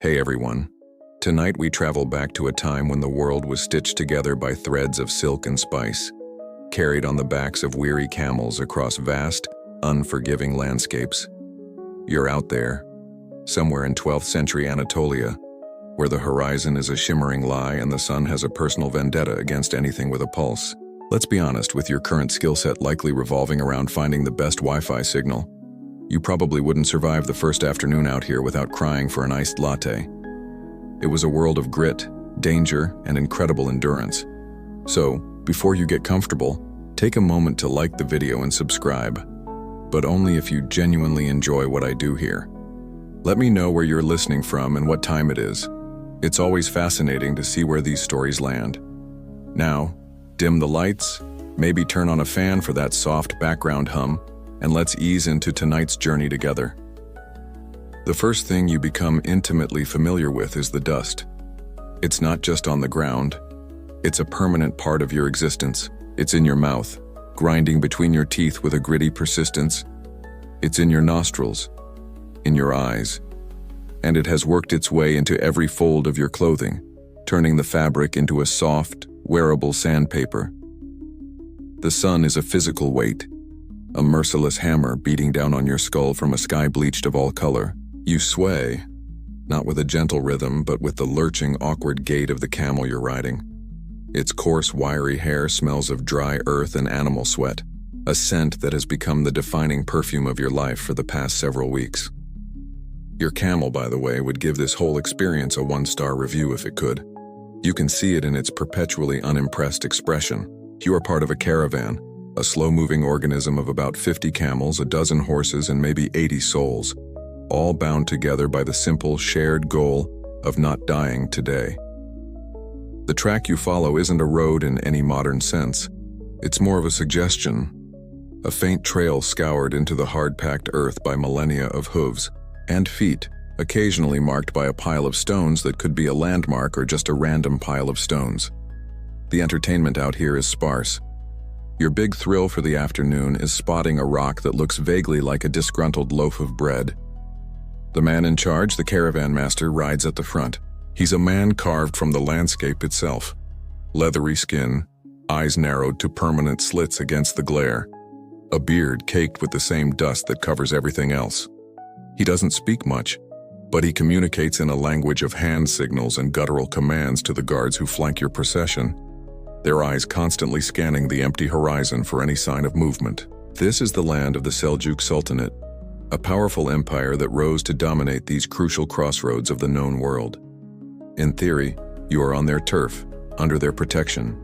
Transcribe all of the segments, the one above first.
Hey everyone. Tonight we travel back to a time when the world was stitched together by threads of silk and spice, carried on the backs of weary camels across vast, unforgiving landscapes. You're out there, somewhere in 12th century Anatolia, where the horizon is a shimmering lie and the sun has a personal vendetta against anything with a pulse. Let's be honest, with your current skill set likely revolving around finding the best Wi-Fi signal, you probably wouldn't survive the first afternoon out here without crying for an iced latte. It was a world of grit, danger, and incredible endurance. So, before you get comfortable, take a moment to like the video and subscribe, but only if you genuinely enjoy what I do here. Let me know where you're listening from and what time it is. It's always fascinating to see where these stories land. Now, dim the lights, maybe turn on a fan for that soft background hum, and let's ease into tonight's journey together. The first thing you become intimately familiar with is the dust. It's not just on the ground. It's a permanent part of your existence. It's in your mouth, grinding between your teeth with a gritty persistence. It's in your nostrils, in your eyes, and it has worked its way into every fold of your clothing, turning the fabric into a soft, wearable sandpaper. The sun is a physical weight, a merciless hammer beating down on your skull from a sky bleached of all color. You sway, not with a gentle rhythm, but with the lurching, awkward gait of the camel you're riding. Its coarse, wiry hair smells of dry earth and animal sweat, a scent that has become the defining perfume of your life for the past several weeks. Your camel, by the way, would give this whole experience a 1-star review if it could. You can see it in its perpetually unimpressed expression. You are part of a caravan, a slow-moving organism of about 50 camels, a dozen horses, and maybe 80 souls, all bound together by the simple, shared goal of not dying today. The track you follow isn't a road in any modern sense. It's more of a suggestion, a faint trail scoured into the hard-packed earth by millennia of hooves and feet, occasionally marked by a pile of stones that could be a landmark or just a random pile of stones. The entertainment out here is sparse. Your big thrill for the afternoon is spotting a rock that looks vaguely like a disgruntled loaf of bread. The man in charge, the caravan master, rides at the front. He's a man carved from the landscape itself. Leathery skin, eyes narrowed to permanent slits against the glare, a beard caked with the same dust that covers everything else. He doesn't speak much, but he communicates in a language of hand signals and guttural commands to the guards who flank your procession, their eyes constantly scanning the empty horizon for any sign of movement. This is the land of the Seljuk Sultanate, a powerful empire that rose to dominate these crucial crossroads of the known world. In theory, you are on their turf, under their protection.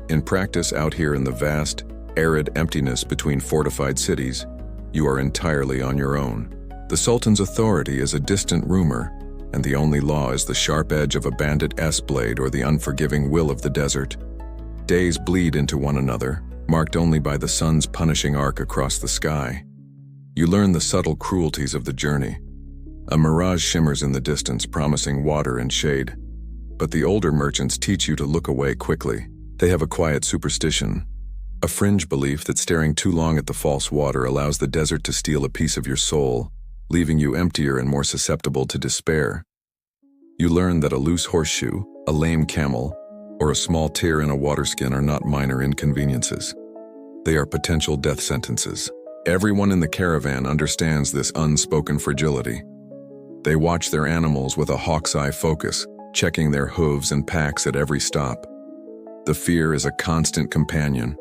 In practice, out here in the vast, arid emptiness between fortified cities, you are entirely on your own. The Sultan's authority is a distant rumor, and the only law is the sharp edge of a bandit S-blade or the unforgiving will of the desert. Days bleed into one another, marked only by the sun's punishing arc across the sky. You learn the subtle cruelties of the journey. A mirage shimmers in the distance, promising water and shade. But the older merchants teach you to look away quickly. They have a quiet superstition, a fringe belief that staring too long at the false water allows the desert to steal a piece of your soul, leaving you emptier and more susceptible to despair. You learn that a loose horseshoe, a lame camel, or a small tear in a waterskin are not minor inconveniences. They are potential death sentences. Everyone in the caravan understands this unspoken fragility. They watch their animals with a hawk's eye focus, checking their hooves and packs at every stop. The fear is a constant companion,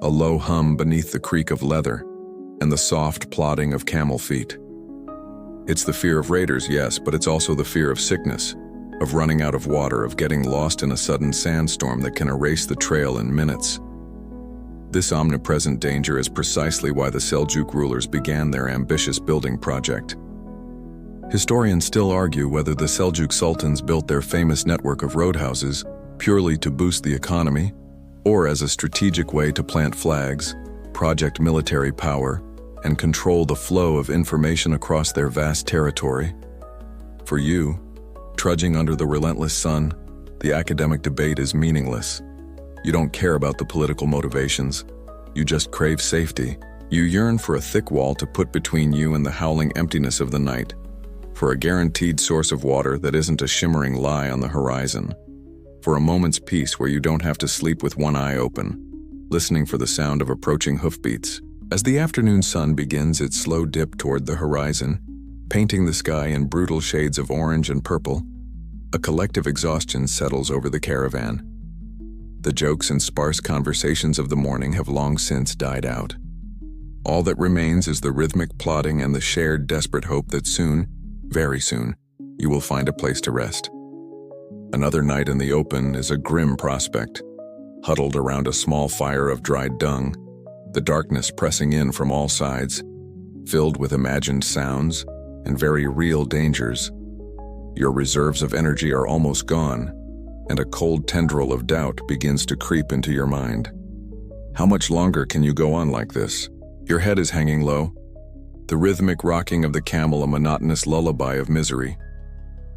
a low hum beneath the creak of leather, and the soft plodding of camel feet. It's the fear of raiders, yes, but it's also the fear of sickness, of running out of water, of getting lost in a sudden sandstorm that can erase the trail in minutes. This omnipresent danger is precisely why the Seljuk rulers began their ambitious building project. Historians still argue whether the Seljuk sultans built their famous network of roadhouses purely to boost the economy, or as a strategic way to plant flags, project military power, and control the flow of information across their vast territory. For you, trudging under the relentless sun, the academic debate is meaningless. You don't care about the political motivations. You just crave safety. You yearn for a thick wall to put between you and the howling emptiness of the night. for a guaranteed source of water that isn't a shimmering lie on the horizon, for a moment's peace where you don't have to sleep with one eye open, listening for the sound of approaching hoofbeats. As the afternoon sun begins its slow dip toward the horizon, painting the sky in brutal shades of orange and purple, a collective exhaustion settles over the caravan. The jokes and sparse conversations of the morning have long since died out. All that remains is the rhythmic plodding and the shared desperate hope that soon, very soon, you will find a place to rest. Another night in the open is a grim prospect. Huddled around a small fire of dried dung, the darkness pressing in from all sides, filled with imagined sounds and very real dangers. Your reserves of energy are almost gone, and a cold tendril of doubt begins to creep into your mind. How much longer can you go on like this? Your head is hanging low, the rhythmic rocking of the camel a monotonous lullaby of misery.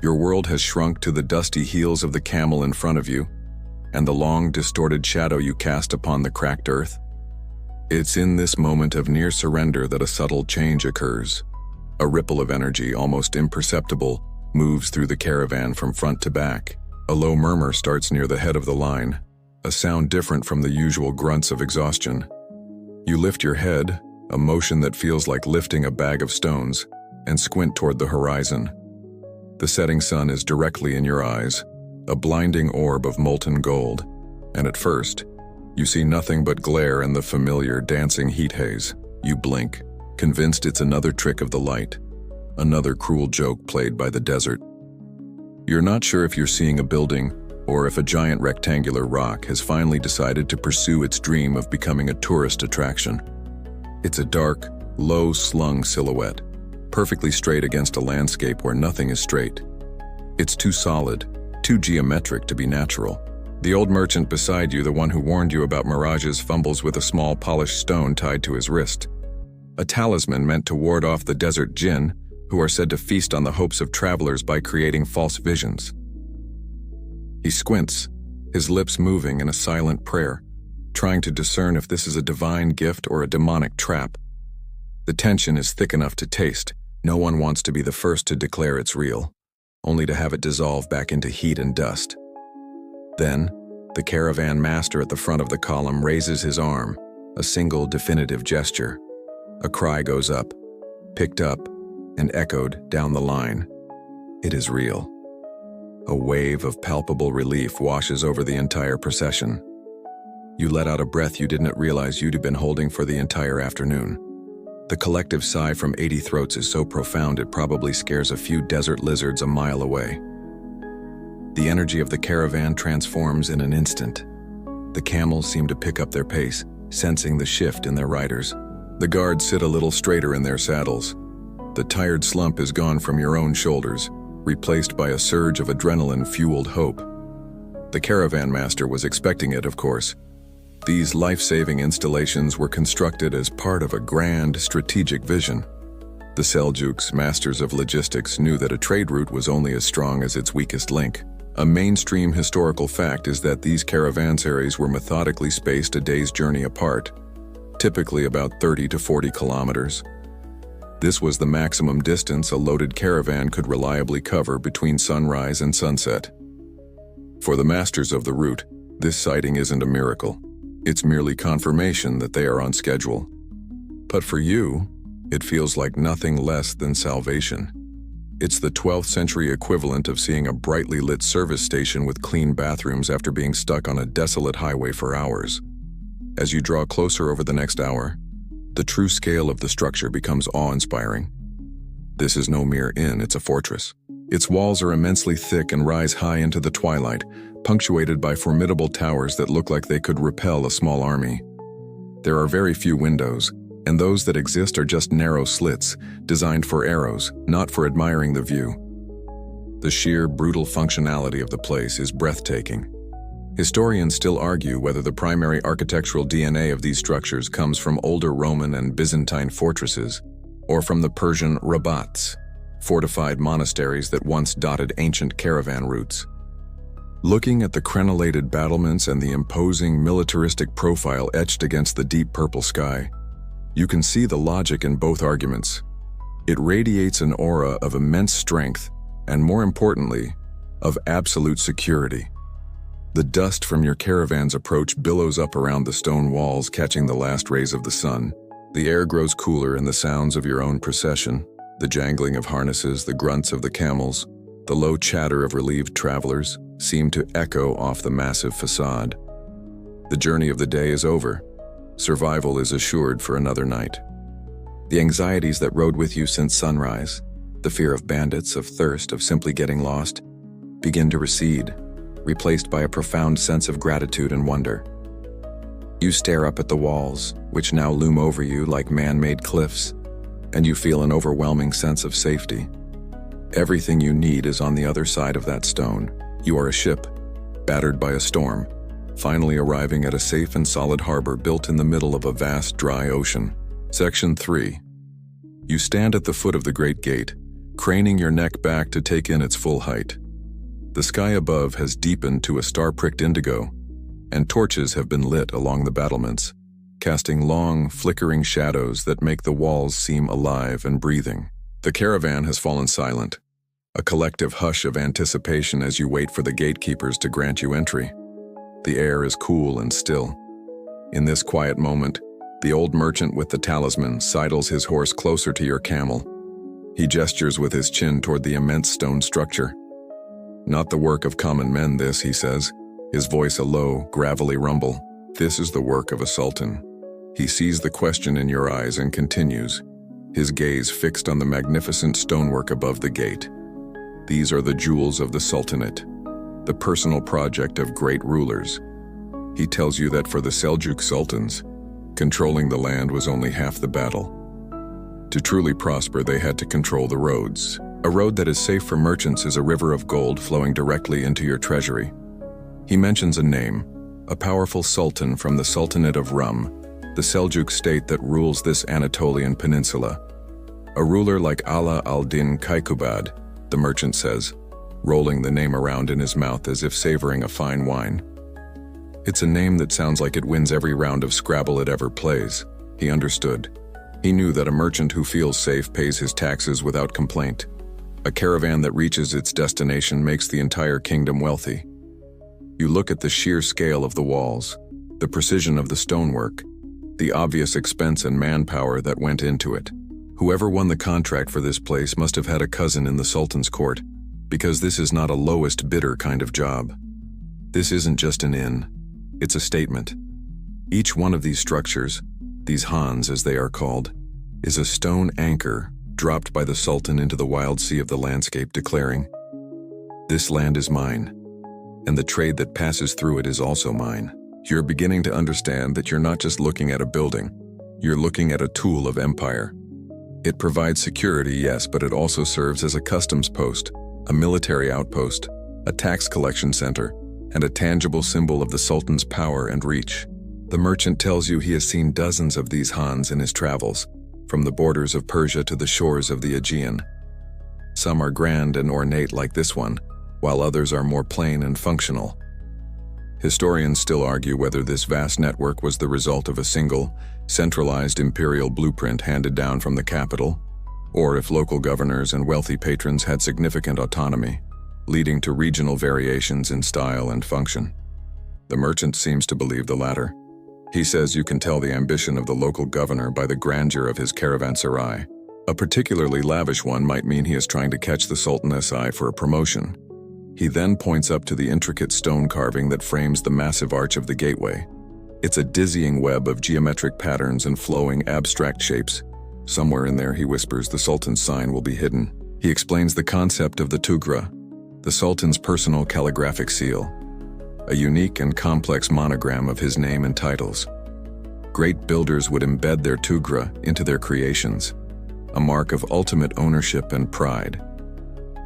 Your world has shrunk to the dusty heels of the camel in front of you, and the long, distorted shadow you cast upon the cracked earth. It's in this moment of near surrender that a subtle change occurs. A ripple of energy, almost imperceptible, moves through the caravan from front to back. A low murmur starts near the head of the line, a sound different from the usual grunts of exhaustion. You lift your head, a motion that feels like lifting a bag of stones, and squint toward the horizon. The setting sun is directly in your eyes, a blinding orb of molten gold, and at first, you see nothing but glare and the familiar dancing heat haze. You blink, convinced it's another trick of the light, another cruel joke played by the desert. You're not sure if you're seeing a building or if a giant rectangular rock has finally decided to pursue its dream of becoming a tourist attraction. It's a dark, low-slung silhouette, perfectly straight against a landscape where nothing is straight. It's too solid, too geometric to be natural. The old merchant beside you, the one who warned you about mirages, fumbles with a small polished stone tied to his wrist. A talisman meant to ward off the desert jinn, who are said to feast on the hopes of travelers by creating false visions. He squints, his lips moving in a silent prayer, trying to discern if this is a divine gift or a demonic trap. The tension is thick enough to taste. No one wants to be the first to declare it's real, only to have it dissolve back into heat and dust. Then, the caravan master at the front of the column raises his arm, a single definitive gesture. A cry goes up, picked up, and echoed down the line. It is real. A wave of palpable relief washes over the entire procession. You let out a breath you didn't realize you'd been holding for the entire afternoon. The collective sigh from 80 throats is so profound it probably scares a few desert lizards a mile away. The energy of the caravan transforms in an instant. The camels seem to pick up their pace, sensing the shift in their riders. The guards sit a little straighter in their saddles. The tired slump is gone from your own shoulders, replaced by a surge of adrenaline-fueled hope. The caravan master was expecting it, of course. These life-saving installations were constructed as part of a grand strategic vision. The Seljuks, masters of logistics, knew that a trade route was only as strong as its weakest link. A mainstream historical fact is that these caravanserais were methodically spaced a day's journey apart, typically about 30 to 40 kilometers. This was the maximum distance a loaded caravan could reliably cover between sunrise and sunset. For the masters of the route, this sighting isn't a miracle. It's merely confirmation that they are on schedule. But for you, it feels like nothing less than salvation. It's the 12th century equivalent of seeing a brightly lit service station with clean bathrooms after being stuck on a desolate highway for hours. As you draw closer over the next hour, the true scale of the structure becomes awe-inspiring. This is no mere inn, it's a fortress. Its walls are immensely thick and rise high into the twilight, punctuated by formidable towers that look like they could repel a small army. There are very few windows, and those that exist are just narrow slits, designed for arrows, not for admiring the view. The sheer, brutal functionality of the place is breathtaking. Historians still argue whether the primary architectural DNA of these structures comes from older Roman and Byzantine fortresses, or from the Persian rabats, fortified monasteries that once dotted ancient caravan routes. Looking at the crenellated battlements and the imposing militaristic profile etched against the deep purple sky, you can see the logic in both arguments. It radiates an aura of immense strength and, more importantly, of absolute security. The dust from your caravan's approach billows up around the stone walls, catching the last rays of the sun. The air grows cooler and the sounds of your own procession, the jangling of harnesses, the grunts of the camels, the low chatter of relieved travelers, seem to echo off the massive facade. The journey of the day is over. Survival is assured for another night. The anxieties that rode with you since sunrise, the fear of bandits, of thirst, of simply getting lost, begin to recede, replaced by a profound sense of gratitude and wonder. You stare up at the walls, which now loom over you like man-made cliffs, and you feel an overwhelming sense of safety. Everything you need is on the other side of that stone. You are a ship, battered by a storm, finally arriving at a safe and solid harbor built in the middle of a vast dry ocean. Section 3. You stand at the foot of the great gate, craning your neck back to take in its full height. The sky above has deepened to a star-pricked indigo, and torches have been lit along the battlements, casting long, flickering shadows that make the walls seem alive and breathing. The caravan has fallen silent, a collective hush of anticipation as you wait for the gatekeepers to grant you entry. The air is cool and still. In this quiet moment, the old merchant with the talisman sidles his horse closer to your camel. He gestures with his chin toward the immense stone structure. "Not the work of common men, this," he says, his voice a low, gravelly rumble. "This is the work of a sultan." He sees the question in your eyes and continues, his gaze fixed on the magnificent stonework above the gate. "These are the jewels of the sultanate, the personal project of great rulers." He tells you that for the Seljuk sultans, controlling the land was only half the battle. To truly prosper, they had to control the roads. A road that is safe for merchants is a river of gold flowing directly into your treasury. He mentions a name, a powerful sultan from the Sultanate of Rum, the Seljuk state that rules this Anatolian peninsula. A ruler like Ala al-Din Kaikubad, the merchant says, rolling the name around in his mouth as if savoring a fine wine. It's a name that sounds like it wins every round of Scrabble it ever plays. He understood. He knew that a merchant who feels safe pays his taxes without complaint. A caravan that reaches its destination makes the entire kingdom wealthy. You look at the sheer scale of the walls, the precision of the stonework, the obvious expense and manpower that went into it. Whoever won the contract for this place must have had a cousin in the Sultan's court, because this is not a lowest bidder kind of job. This isn't just an inn, it's a statement. Each one of these structures, these Hans as they are called, is a stone anchor dropped by the Sultan into the wild sea of the landscape, declaring, "This land is mine, and the trade that passes through it is also mine." You're beginning to understand that you're not just looking at a building, you're looking at a tool of empire. It provides security, yes, but it also serves as a customs post, a military outpost, a tax collection center, and a tangible symbol of the Sultan's power and reach. The merchant tells you he has seen dozens of these Hans in his travels, from the borders of Persia to the shores of the Aegean. Some are grand and ornate like this one, while others are more plain and functional. Historians still argue whether this vast network was the result of a single, centralized imperial blueprint handed down from the capital, or if local governors and wealthy patrons had significant autonomy, leading to regional variations in style and function. The merchant seems to believe the latter. He says you can tell the ambition of the local governor by the grandeur of his caravanserai. A particularly lavish one might mean he is trying to catch the Sultan's eye for a promotion. He then points up to the intricate stone carving that frames the massive arch of the gateway. It's a dizzying web of geometric patterns and flowing abstract shapes. Somewhere in there, he whispers, the Sultan's sign will be hidden. He explains the concept of the tugra, the Sultan's personal calligraphic seal, a unique and complex monogram of his name and titles. Great builders would embed their tugra into their creations, a mark of ultimate ownership and pride.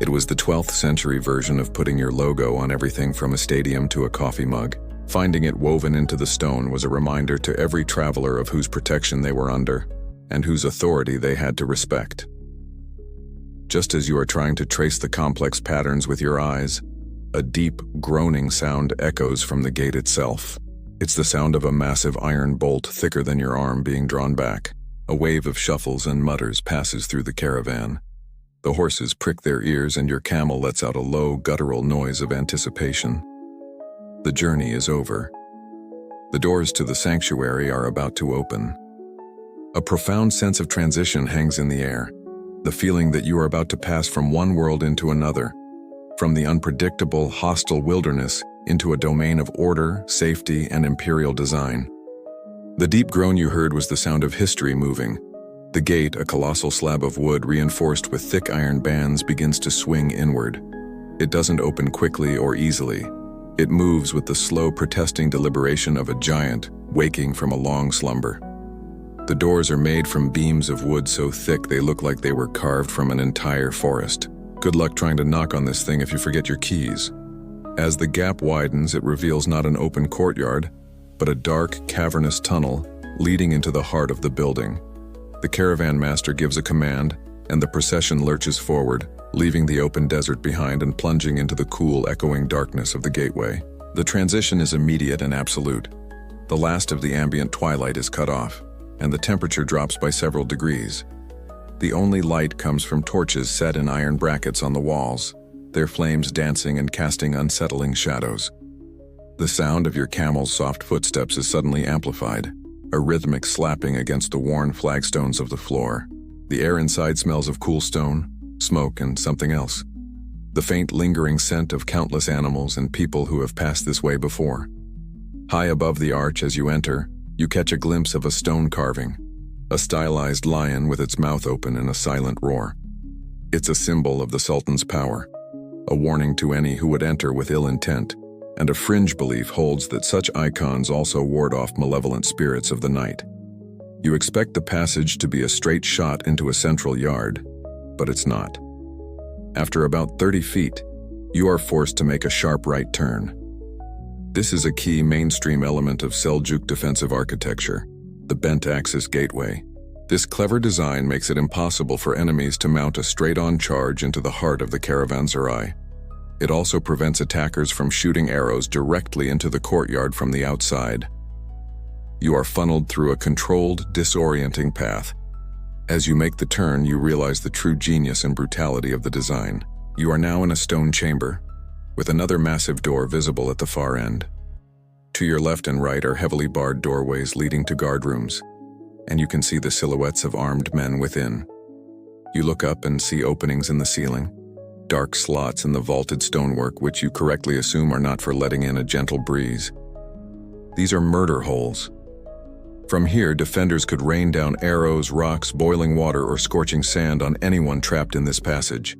It was the 12th century version of putting your logo on everything from a stadium to a coffee mug. Finding it woven into the stone was a reminder to every traveler of whose protection they were under, and whose authority they had to respect. Just as you are trying to trace the complex patterns with your eyes, a deep, groaning sound echoes from the gate itself. It's the sound of a massive iron bolt thicker than your arm being drawn back. A wave of shuffles and mutters passes through the caravan. The horses prick their ears and your camel lets out a low, guttural noise of anticipation. The journey is over. The doors to the sanctuary are about to open. A profound sense of transition hangs in the air, the feeling that you are about to pass from one world into another, from the unpredictable, hostile wilderness into a domain of order, safety, and imperial design. The deep groan you heard was the sound of history moving. The gate, a colossal slab of wood reinforced with thick iron bands, begins to swing inward. It doesn't open quickly or easily. It moves with the slow, protesting deliberation of a giant waking from a long slumber. The doors are made from beams of wood so thick they look like they were carved from an entire forest. Good luck trying to knock on this thing if you forget your keys. As the gap widens, it reveals not an open courtyard, but a dark, cavernous tunnel leading into the heart of the building. The caravan master gives a command, and the procession lurches forward, leaving the open desert behind and plunging into the cool, echoing darkness of the gateway. The transition is immediate and absolute. The last of the ambient twilight is cut off, and the temperature drops by several degrees. The only light comes from torches set in iron brackets on the walls, their flames dancing and casting unsettling shadows. The sound of your camel's soft footsteps is suddenly amplified, a rhythmic slapping against the worn flagstones of the floor. The air inside smells of cool stone, smoke, and something else. The faint, lingering scent of countless animals and people who have passed this way before. High above the arch as you enter, you catch a glimpse of a stone carving, a stylized lion with its mouth open in a silent roar. It's a symbol of the Sultan's power, a warning to any who would enter with ill intent, and a fringe belief holds that such icons also ward off malevolent spirits of the night. You expect the passage to be a straight shot into a central yard, but it's not. After about 30 feet, you are forced to make a sharp right turn. This is a key mainstream element of Seljuk defensive architecture, the bent-axis gateway. This clever design makes it impossible for enemies to mount a straight-on charge into the heart of the Caravanserais. It also prevents attackers from shooting arrows directly into the courtyard from the outside. You are funneled through a controlled, disorienting path. As you make the turn, you realize the true genius and brutality of the design. You are now in a stone chamber, with another massive door visible at the far end. To your left and right are heavily barred doorways leading to guard rooms, and you can see the silhouettes of armed men within. You look up and see openings in the ceiling, dark slots in the vaulted stonework which you correctly assume are not for letting in a gentle breeze. These are murder holes. From here, defenders could rain down arrows, rocks, boiling water, or scorching sand on anyone trapped in this passage.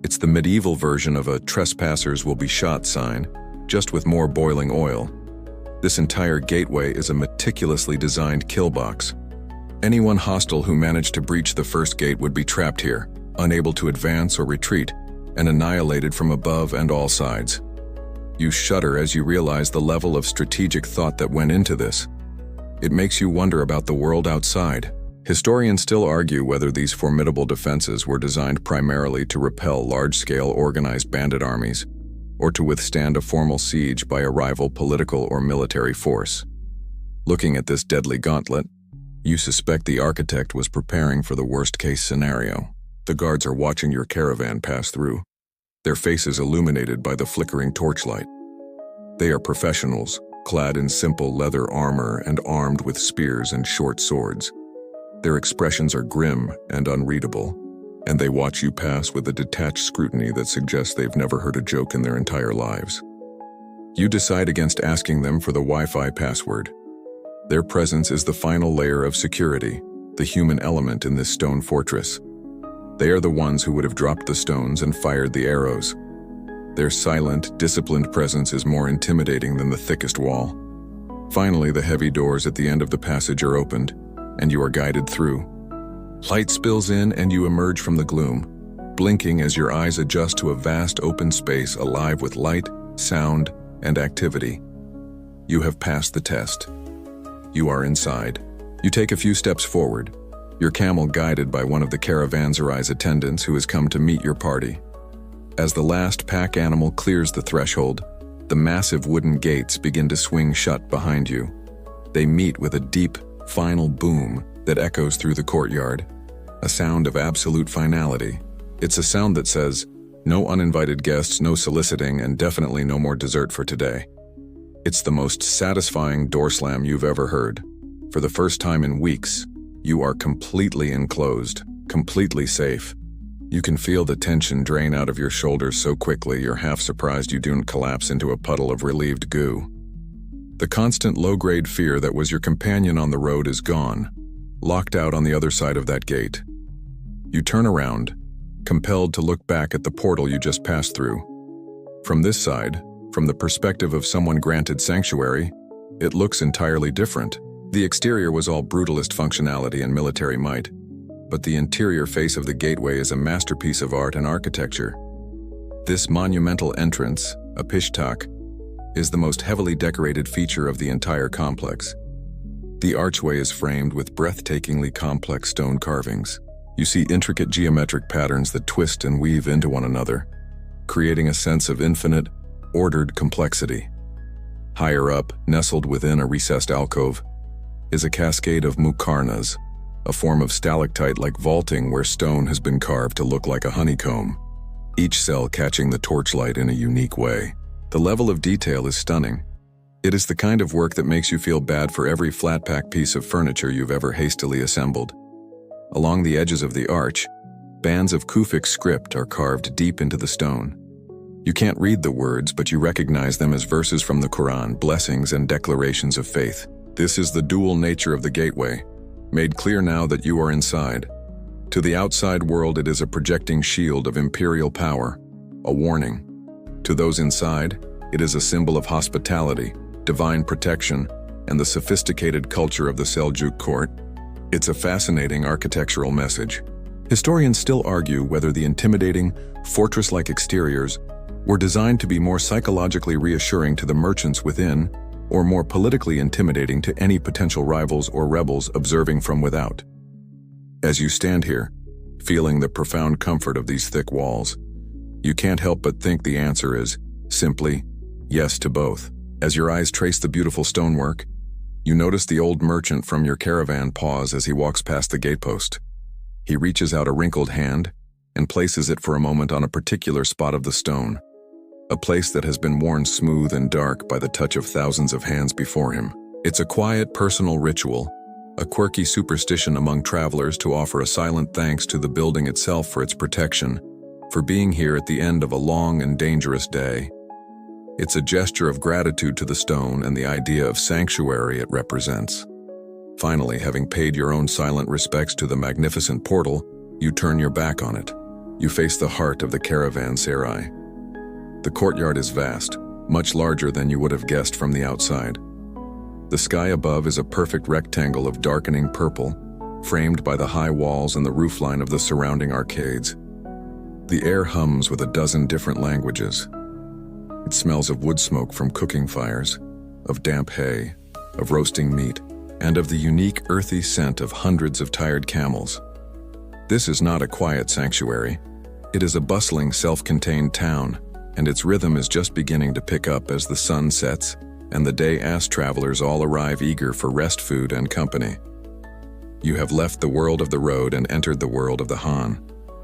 It's the medieval version of a "trespassers will be shot" sign, just with more boiling oil. This entire gateway is a meticulously designed kill box. Anyone hostile who managed to breach the first gate would be trapped here, unable to advance or retreat, and annihilated from above and all sides. You shudder as you realize the level of strategic thought that went into this. It makes you wonder about the world outside. Historians still argue whether these formidable defenses were designed primarily to repel large-scale organized bandit armies, or to withstand a formal siege by a rival political or military force. Looking at this deadly gauntlet, you suspect the architect was preparing for the worst-case scenario. The guards are watching your caravan pass through, their faces illuminated by the flickering torchlight. They are professionals, clad in simple leather armor and armed with spears and short swords. Their expressions are grim and unreadable, and they watch you pass with a detached scrutiny that suggests they've never heard a joke in their entire lives. You decide against asking them for the Wi-Fi password. Their presence is the final layer of security, the human element in this stone fortress. They are the ones who would have dropped the stones and fired the arrows. Their silent, disciplined presence is more intimidating than the thickest wall. Finally, the heavy doors at the end of the passage are opened, and you are guided through. Light spills in and you emerge from the gloom, blinking as your eyes adjust to a vast open space alive with light, sound, and activity. You have passed the test. You are inside. You take a few steps forward, your camel guided by one of the Caravanserais attendants who has come to meet your party. As the last pack animal clears the threshold, the massive wooden gates begin to swing shut behind you. They meet with a deep, final boom that echoes through the courtyard, a sound of absolute finality. It's a sound that says, no uninvited guests, no soliciting, and definitely no more dessert for today. It's the most satisfying door slam you've ever heard. For the first time in weeks, you are completely enclosed, completely safe. You can feel the tension drain out of your shoulders so quickly you're half surprised you don't collapse into a puddle of relieved goo. The constant low-grade fear that was your companion on the road is gone, locked out on the other side of that gate. You turn around, compelled to look back at the portal you just passed through. From this side, from the perspective of someone granted sanctuary, it looks entirely different. The exterior was all brutalist functionality and military might, but the interior face of the gateway is a masterpiece of art and architecture. This monumental entrance, a pishtak, is the most heavily decorated feature of the entire complex. The archway is framed with breathtakingly complex stone carvings. You see intricate geometric patterns that twist and weave into one another, creating a sense of infinite, ordered complexity. Higher up, nestled within a recessed alcove, is a cascade of muqarnas, a form of stalactite-like vaulting where stone has been carved to look like a honeycomb, each cell catching the torchlight in a unique way. The level of detail is stunning. It is the kind of work that makes you feel bad for every flat-pack piece of furniture you've ever hastily assembled. Along the edges of the arch, bands of Kufic script are carved deep into the stone. You can't read the words, but you recognize them as verses from the Quran, blessings and declarations of faith. This is the dual nature of the gateway, made clear now that you are inside. To the outside world, it is a projecting shield of imperial power, a warning. To those inside, it is a symbol of hospitality, divine protection, and the sophisticated culture of the Seljuk court. It's a fascinating architectural message. Historians still argue whether the intimidating, fortress-like exteriors were designed to be more psychologically reassuring to the merchants within, or more politically intimidating to any potential rivals or rebels observing from without. As you stand here, feeling the profound comfort of these thick walls, you can't help but think the answer is, simply, yes to both. As your eyes trace the beautiful stonework, you notice the old merchant from your caravan pause as he walks past the gatepost. He reaches out a wrinkled hand and places it for a moment on a particular spot of the stone, a place that has been worn smooth and dark by the touch of thousands of hands before him. It's a quiet, personal ritual, a quirky superstition among travelers to offer a silent thanks to the building itself for its protection, for being here at the end of a long and dangerous day. It's a gesture of gratitude to the stone and the idea of sanctuary it represents. Finally, having paid your own silent respects to the magnificent portal, you turn your back on it. You face the heart of the Caravanserais. The courtyard is vast, much larger than you would have guessed from the outside. The sky above is a perfect rectangle of darkening purple, framed by the high walls and the roofline of the surrounding arcades. The air hums with a dozen different languages. It smells of wood smoke from cooking fires, of damp hay, of roasting meat, and of the unique earthy scent of hundreds of tired camels. This is not a quiet sanctuary. It is a bustling, self-contained town, and its rhythm is just beginning to pick up as the sun sets and the day-ass travelers all arrive eager for rest, food, and company. You have left the world of the road and entered the world of the Han.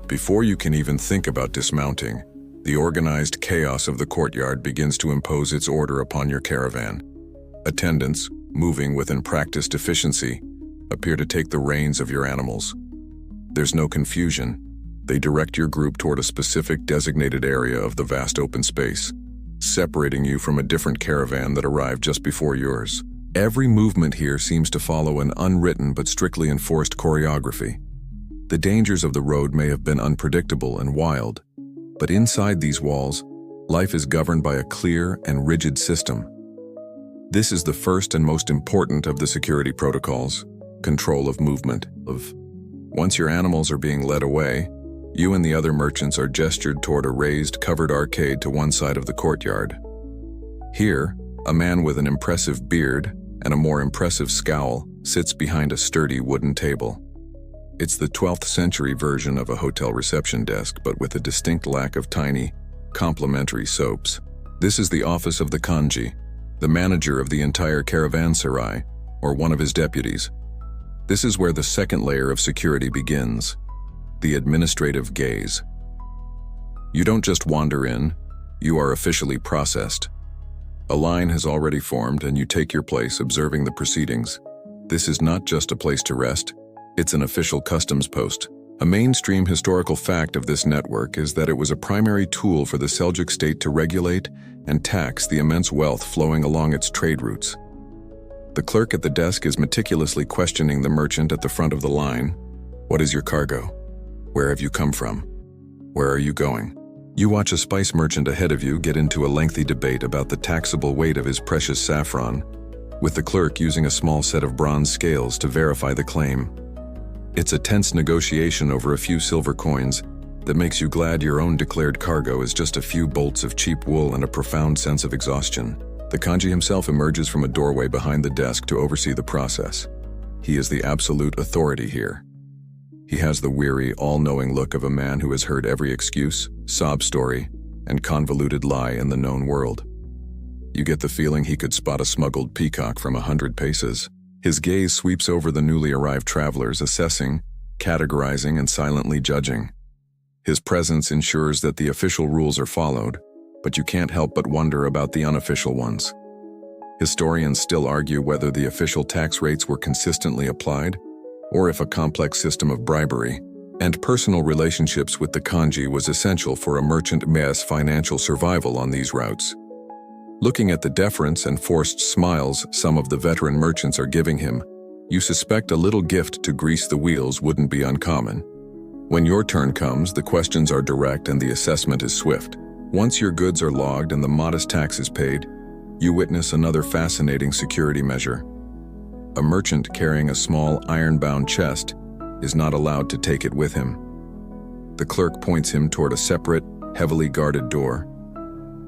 Before you can even think about dismounting, the organized chaos of the courtyard begins to impose its order upon your caravan. Attendants, moving with practiced efficiency, appear to take the reins of your animals. There's no confusion. They direct your group toward a specific designated area of the vast open space, separating you from a different caravan that arrived just before yours. Every movement here seems to follow an unwritten but strictly enforced choreography. The dangers of the road may have been unpredictable and wild, but inside these walls, life is governed by a clear and rigid system. This is the first and most important of the security protocols, control of movement. Once your animals are being led away, you and the other merchants are gestured toward a raised, covered arcade to one side of the courtyard. Here, a man with an impressive beard and a more impressive scowl sits behind a sturdy wooden table. It's the 12th century version of a hotel reception desk, but with a distinct lack of tiny, complimentary soaps. This is the office of the Kanji, the manager of the entire Caravanserai, or one of his deputies. This is where the second layer of security begins, the administrative gaze. You don't just wander in, you are officially processed. A line has already formed and you take your place observing the proceedings. This is not just a place to rest, it's an official customs post. A mainstream historical fact of this network is that it was a primary tool for the Seljuk state to regulate and tax the immense wealth flowing along its trade routes. The clerk at the desk is meticulously questioning the merchant at the front of the line. What is your cargo? Where have you come from? Where are you going? You watch a spice merchant ahead of you get into a lengthy debate about the taxable weight of his precious saffron, with the clerk using a small set of bronze scales to verify the claim. It's a tense negotiation over a few silver coins that makes you glad your own declared cargo is just a few bolts of cheap wool and a profound sense of exhaustion. The kanji himself emerges from a doorway behind the desk to oversee the process. He is the absolute authority here. He has the weary, all-knowing look of a man who has heard every excuse, sob story, and convoluted lie in the known world. You get the feeling he could spot a smuggled peacock from 100 paces. His gaze sweeps over the newly arrived travelers, assessing, categorizing, and silently judging. His presence ensures that the official rules are followed, but you can't help but wonder about the unofficial ones. Historians still argue whether the official tax rates were consistently applied, or if a complex system of bribery and personal relationships with the kanji was essential for a merchant's financial survival on these routes. Looking at the deference and forced smiles some of the veteran merchants are giving him, you suspect a little gift to grease the wheels wouldn't be uncommon. When your turn comes, the questions are direct and the assessment is swift. Once your goods are logged and the modest tax is paid, you witness another fascinating security measure. A merchant carrying a small iron-bound chest is not allowed to take it with him. The clerk points him toward a separate, heavily guarded door.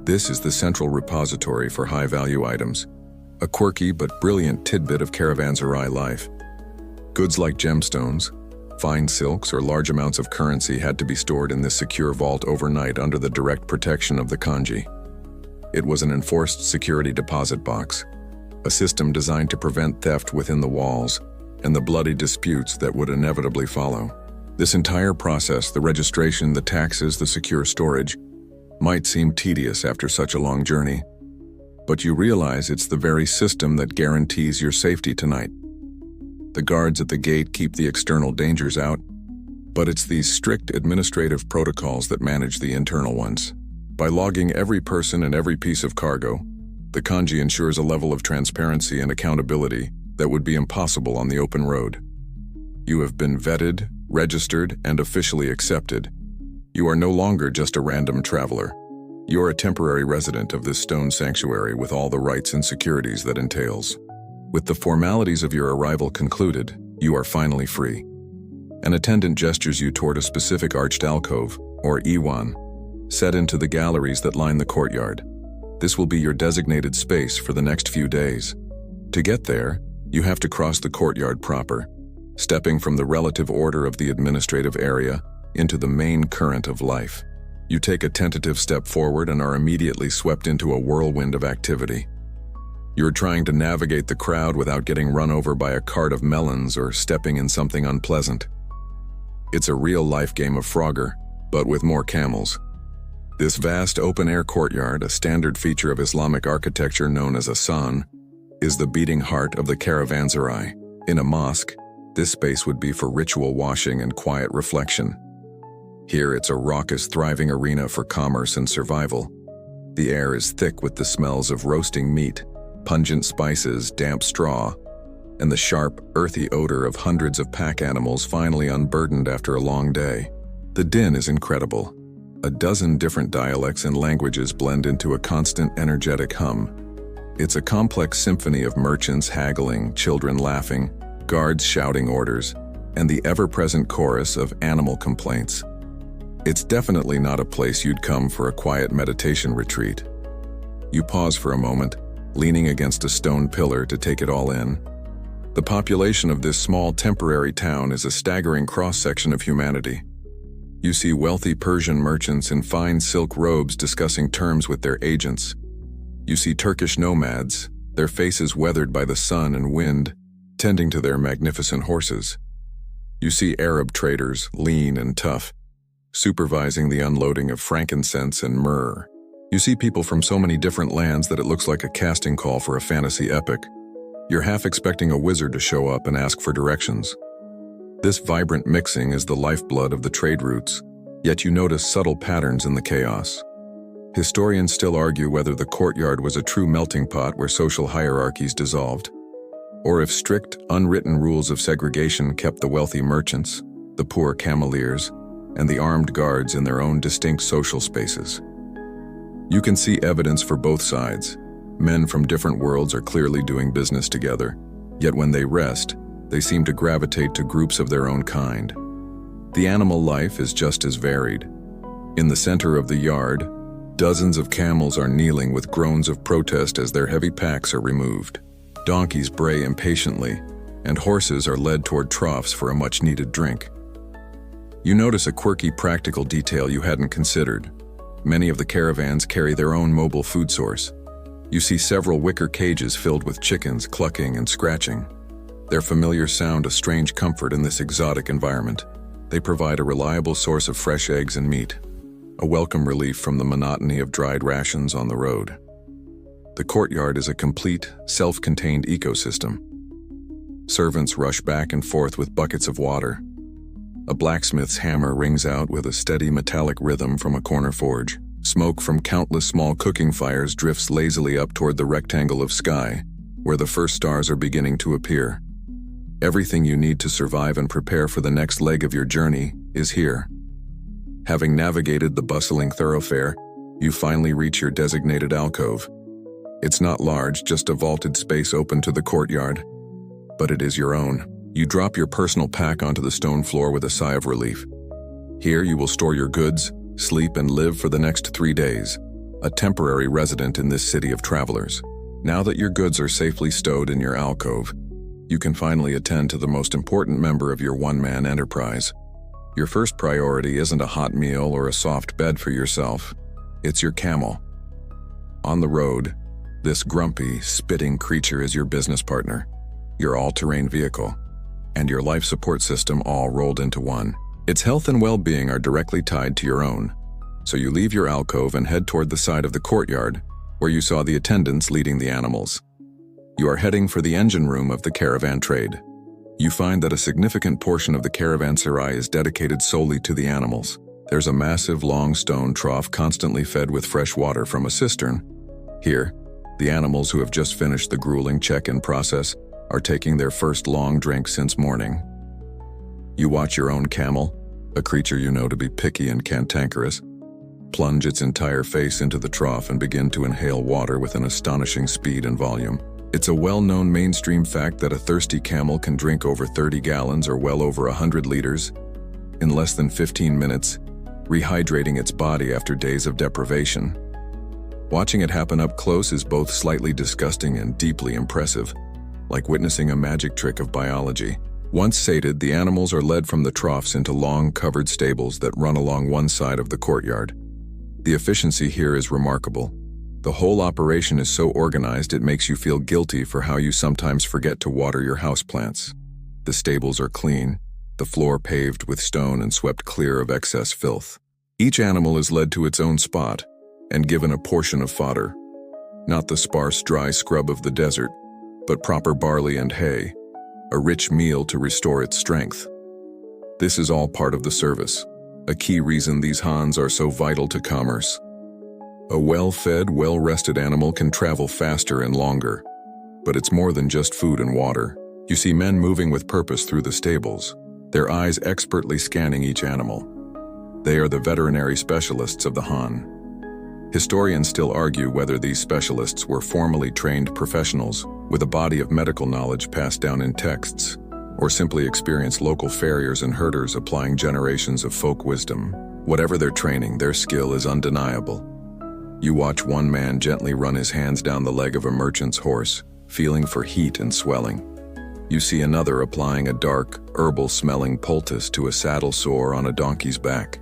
This is the central repository for high-value items, a quirky but brilliant tidbit of Caravanserai life. Goods like gemstones, fine silks, or large amounts of currency had to be stored in this secure vault overnight under the direct protection of the kanji. It was an enforced security deposit box, a system designed to prevent theft within the walls and the bloody disputes that would inevitably follow. This entire process, the registration, the taxes, the secure storage, might seem tedious after such a long journey, but you realize it's the very system that guarantees your safety tonight. The guards at the gate keep the external dangers out, but it's these strict administrative protocols that manage the internal ones. By logging every person and every piece of cargo, the kanji ensures a level of transparency and accountability that would be impossible on the open road. You have been vetted, registered, and officially accepted. You are no longer just a random traveler. You are a temporary resident of this stone sanctuary with all the rights and securities that entails. With the formalities of your arrival concluded, you are finally free. An attendant gestures you toward a specific arched alcove, or iwan, set into the galleries that line the courtyard. This will be your designated space for the next few days. To get there, you have to cross the courtyard proper, stepping from the relative order of the administrative area into the main current of life. You take a tentative step forward and are immediately swept into a whirlwind of activity. You're trying to navigate the crowd without getting run over by a cart of melons or stepping in something unpleasant. It's a real-life game of Frogger, but with more camels. This vast open-air courtyard, a standard feature of Islamic architecture known as a san, is the beating heart of the Caravanserai. In a mosque, this space would be for ritual washing and quiet reflection. Here it's a raucous, thriving arena for commerce and survival. The air is thick with the smells of roasting meat, pungent spices, damp straw, and the sharp, earthy odor of hundreds of pack animals finally unburdened after a long day. The din is incredible. A dozen different dialects and languages blend into a constant, energetic hum. It's a complex symphony of merchants haggling, children laughing, guards shouting orders, and the ever-present chorus of animal complaints. It's definitely not a place you'd come for a quiet meditation retreat. You pause for a moment, leaning against a stone pillar to take it all in. The population of this small temporary town is a staggering cross-section of humanity. You see wealthy Persian merchants in fine silk robes discussing terms with their agents. You see Turkish nomads, their faces weathered by the sun and wind, tending to their magnificent horses. You see Arab traders, lean and tough, supervising the unloading of frankincense and myrrh. You see people from so many different lands that it looks like a casting call for a fantasy epic. You're half expecting a wizard to show up and ask for directions. This vibrant mixing is the lifeblood of the trade routes, yet you notice subtle patterns in the chaos. Historians still argue whether the courtyard was a true melting pot where social hierarchies dissolved, or if strict, unwritten rules of segregation kept the wealthy merchants, the poor cameleers, and the armed guards in their own distinct social spaces. You can see evidence for both sides. Men from different worlds are clearly doing business together, yet when they rest, they seem to gravitate to groups of their own kind. The animal life is just as varied. In the center of the yard, dozens of camels are kneeling with groans of protest as their heavy packs are removed. Donkeys bray impatiently, and horses are led toward troughs for a much-needed drink. You notice a quirky practical detail you hadn't considered. Many of the caravans carry their own mobile food source. You see several wicker cages filled with chickens clucking and scratching. Their familiar sound a strange comfort in this exotic environment. They provide a reliable source of fresh eggs and meat, a welcome relief from the monotony of dried rations on the road. The courtyard is a complete, self-contained ecosystem. Servants rush back and forth with buckets of water. A blacksmith's hammer rings out with a steady metallic rhythm from a corner forge. Smoke from countless small cooking fires drifts lazily up toward the rectangle of sky, where the first stars are beginning to appear. Everything you need to survive and prepare for the next leg of your journey is here. Having navigated the bustling thoroughfare, you finally reach your designated alcove. It's not large, just a vaulted space open to the courtyard, but it is your own. You drop your personal pack onto the stone floor with a sigh of relief. Here you will store your goods, sleep, and live for the next 3 days, a temporary resident in this city of travelers. Now that your goods are safely stowed in your alcove, you can finally attend to the most important member of your one-man enterprise. Your first priority isn't a hot meal or a soft bed for yourself. It's your camel. On the road, this grumpy, spitting creature is your business partner, your all-terrain vehicle, and your life support system all rolled into one. Its health and well-being are directly tied to your own, so you leave your alcove and head toward the side of the courtyard, where you saw the attendants leading the animals. You are heading for the engine room of the caravan trade. You find that a significant portion of the Caravanserais is dedicated solely to the animals. There's a massive, long stone trough constantly fed with fresh water from a cistern. Here, the animals who have just finished the grueling check-in process are taking their first long drink since morning. You watch your own camel, a creature you know to be picky and cantankerous, plunge its entire face into the trough and begin to inhale water with an astonishing speed and volume. It's a well-known mainstream fact that a thirsty camel can drink over 30 gallons or well over 100 liters in less than 15 minutes, rehydrating its body after days of deprivation. Watching it happen up close is both slightly disgusting and deeply impressive, like witnessing a magic trick of biology. Once sated, the animals are led from the troughs into long, covered stables that run along one side of the courtyard. The efficiency here is remarkable. The whole operation is so organized it makes you feel guilty for how you sometimes forget to water your houseplants. The stables are clean, the floor paved with stone and swept clear of excess filth. Each animal is led to its own spot and given a portion of fodder. Not the sparse, dry scrub of the desert, but proper barley and hay, a rich meal to restore its strength. This is all part of the service, a key reason these Hans are so vital to commerce. A well-fed, well-rested animal can travel faster and longer, but it's more than just food and water. You see men moving with purpose through the stables, their eyes expertly scanning each animal. They are the veterinary specialists of the Han. Historians still argue whether these specialists were formally trained professionals with a body of medical knowledge passed down in texts, or simply experienced local farriers and herders applying generations of folk wisdom. Whatever their training, their skill is undeniable. You watch one man gently run his hands down the leg of a merchant's horse, feeling for heat and swelling. You see another applying a dark, herbal-smelling poultice to a saddle sore on a donkey's back.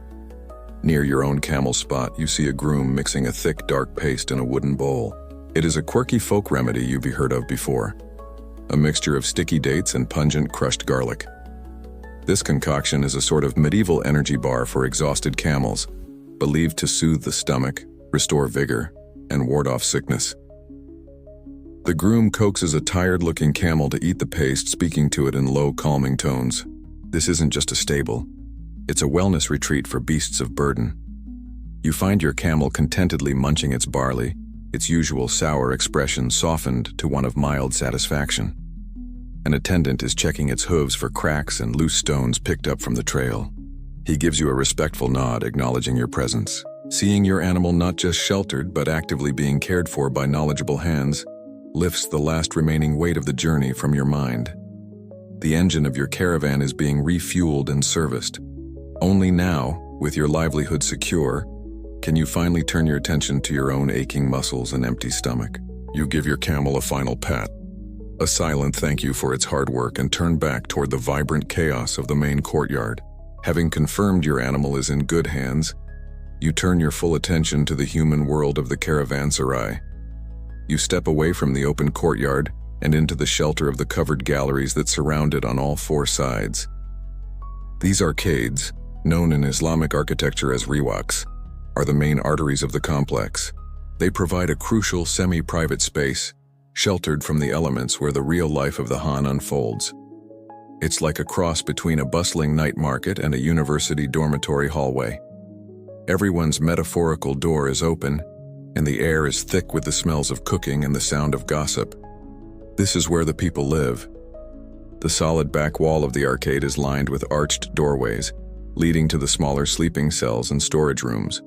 Near your own camel spot, you see a groom mixing a thick, dark paste in a wooden bowl. It is a quirky folk remedy you've heard of before. a mixture of sticky dates and pungent crushed garlic. This concoction is a sort of medieval energy bar for exhausted camels, believed to soothe the stomach, restore vigor, and ward off sickness. The groom coaxes a tired-looking camel to eat the paste, speaking to it in low, calming tones. This isn't just a stable. It's a wellness retreat for beasts of burden. You find your camel contentedly munching its barley, its usual sour expression softened to one of mild satisfaction. An attendant is checking its hooves for cracks and loose stones picked up from the trail. He gives you a respectful nod, acknowledging your presence. Seeing your animal not just sheltered but actively being cared for by knowledgeable hands lifts the last remaining weight of the journey from your mind. The engine of your caravan is being refueled and serviced. Only now, with your livelihood secure, can you finally turn your attention to your own aching muscles and empty stomach. You give your camel a final pat, a silent thank you for its hard work, and turn back toward the vibrant chaos of the main courtyard. Having confirmed your animal is in good hands, you turn your full attention to the human world of the Caravanserais. You step away from the open courtyard and into the shelter of the covered galleries that surround it on all four sides. These arcades, known in Islamic architecture as riwaks, are the main arteries of the complex. They provide a crucial semi-private space, sheltered from the elements where the real life of the Han unfolds. It's like a cross between a bustling night market and a university dormitory hallway. Everyone's metaphorical door is open, and the air is thick with the smells of cooking and the sound of gossip. This is where the people live. The solid back wall of the arcade is lined with arched doorways, leading to the smaller sleeping cells and storage rooms.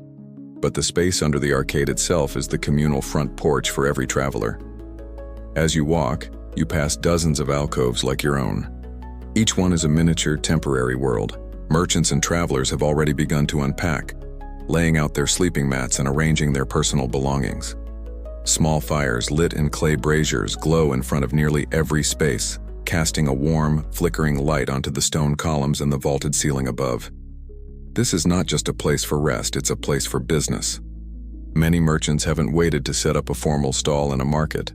But the space under the arcade itself is the communal front porch for every traveler. As you walk, you pass dozens of alcoves like your own. Each one is a miniature, temporary world. Merchants and travelers have already begun to unpack, laying out their sleeping mats and arranging their personal belongings. Small fires lit in clay braziers glow in front of nearly every space, casting a warm, flickering light onto the stone columns and the vaulted ceiling above. This is not just a place for rest, it's a place for business. Many merchants haven't waited to set up a formal stall in a market.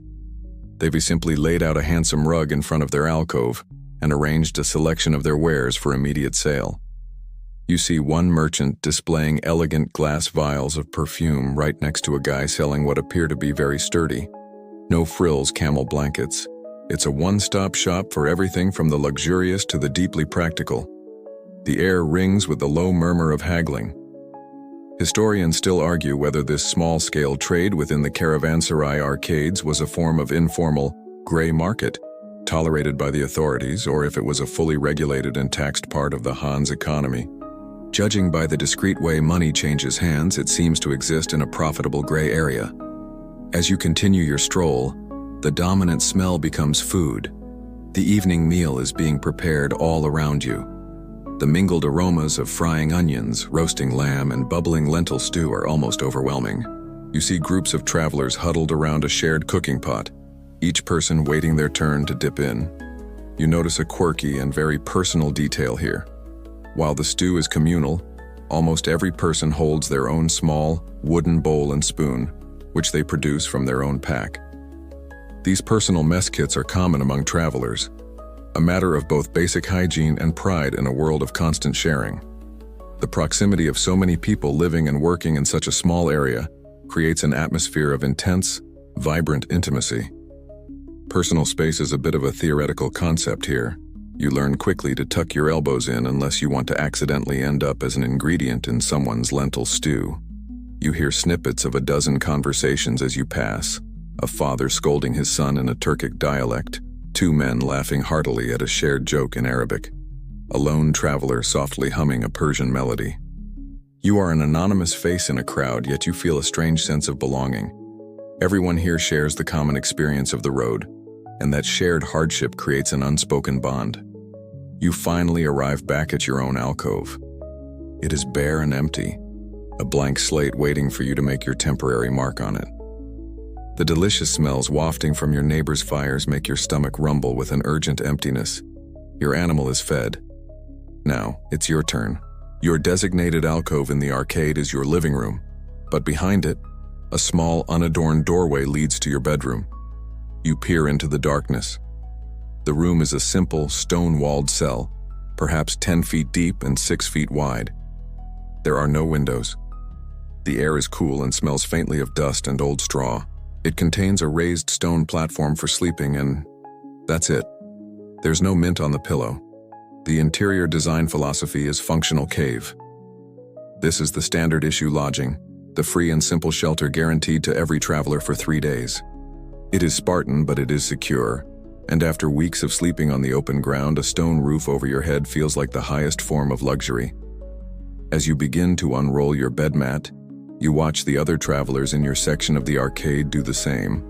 They've simply laid out a handsome rug in front of their alcove and arranged a selection of their wares for immediate sale. You see one merchant displaying elegant glass vials of perfume right next to a guy selling what appear to be very sturdy, no-frills camel blankets. It's a one-stop shop for everything from the luxurious to the deeply practical. The air rings with the low murmur of haggling. Historians still argue whether this small-scale trade within the Caravanserai arcades was a form of informal, gray market, tolerated by the authorities, or if it was a fully regulated and taxed part of the Han's economy. Judging by the discreet way money changes hands, it seems to exist in a profitable gray area. As you continue your stroll, the dominant smell becomes food. The evening meal is being prepared all around you. The mingled aromas of frying onions, roasting lamb, and bubbling lentil stew are almost overwhelming. You see groups of travelers huddled around a shared cooking pot, each person waiting their turn to dip in. You notice a quirky and very personal detail here. While the stew is communal, almost every person holds their own small, wooden bowl and spoon, which they produce from their own pack. These personal mess kits are common among travelers, a matter of both basic hygiene and pride in a world of constant sharing. The proximity of so many people living and working in such a small area creates an atmosphere of intense, vibrant intimacy. Personal space is a bit of a theoretical concept here. You learn quickly to tuck your elbows in unless you want to accidentally end up as an ingredient in someone's lentil stew. You hear snippets of a dozen conversations as you pass, a father scolding his son in a Turkic dialect, two men laughing heartily at a shared joke in Arabic, a lone traveler softly humming a Persian melody. You are an anonymous face in a crowd, yet you feel a strange sense of belonging. Everyone here shares the common experience of the road, and that shared hardship creates an unspoken bond. You finally arrive back at your own alcove. It is bare and empty, a blank slate waiting for you to make your temporary mark on it. The delicious smells wafting from your neighbor's fires make your stomach rumble with an urgent emptiness. Your animal is fed. Now, it's your turn. Your designated alcove in the arcade is your living room, but behind it, a small, unadorned doorway leads to your bedroom. You peer into the darkness. The room is a simple, stone-walled cell, perhaps 10 feet deep and 6 feet wide. There are no windows. The air is cool and smells faintly of dust and old straw. It contains a raised stone platform for sleeping, and that's it. There's no mint on the pillow. The interior design philosophy is functional cave. This is the standard issue lodging, the free and simple shelter guaranteed to every traveler for 3 days. It is Spartan, but it is secure, and after weeks of sleeping on the open ground, a stone roof over your head feels like the highest form of luxury. As you begin to unroll your bed mat, you watch the other travelers in your section of the arcade do the same.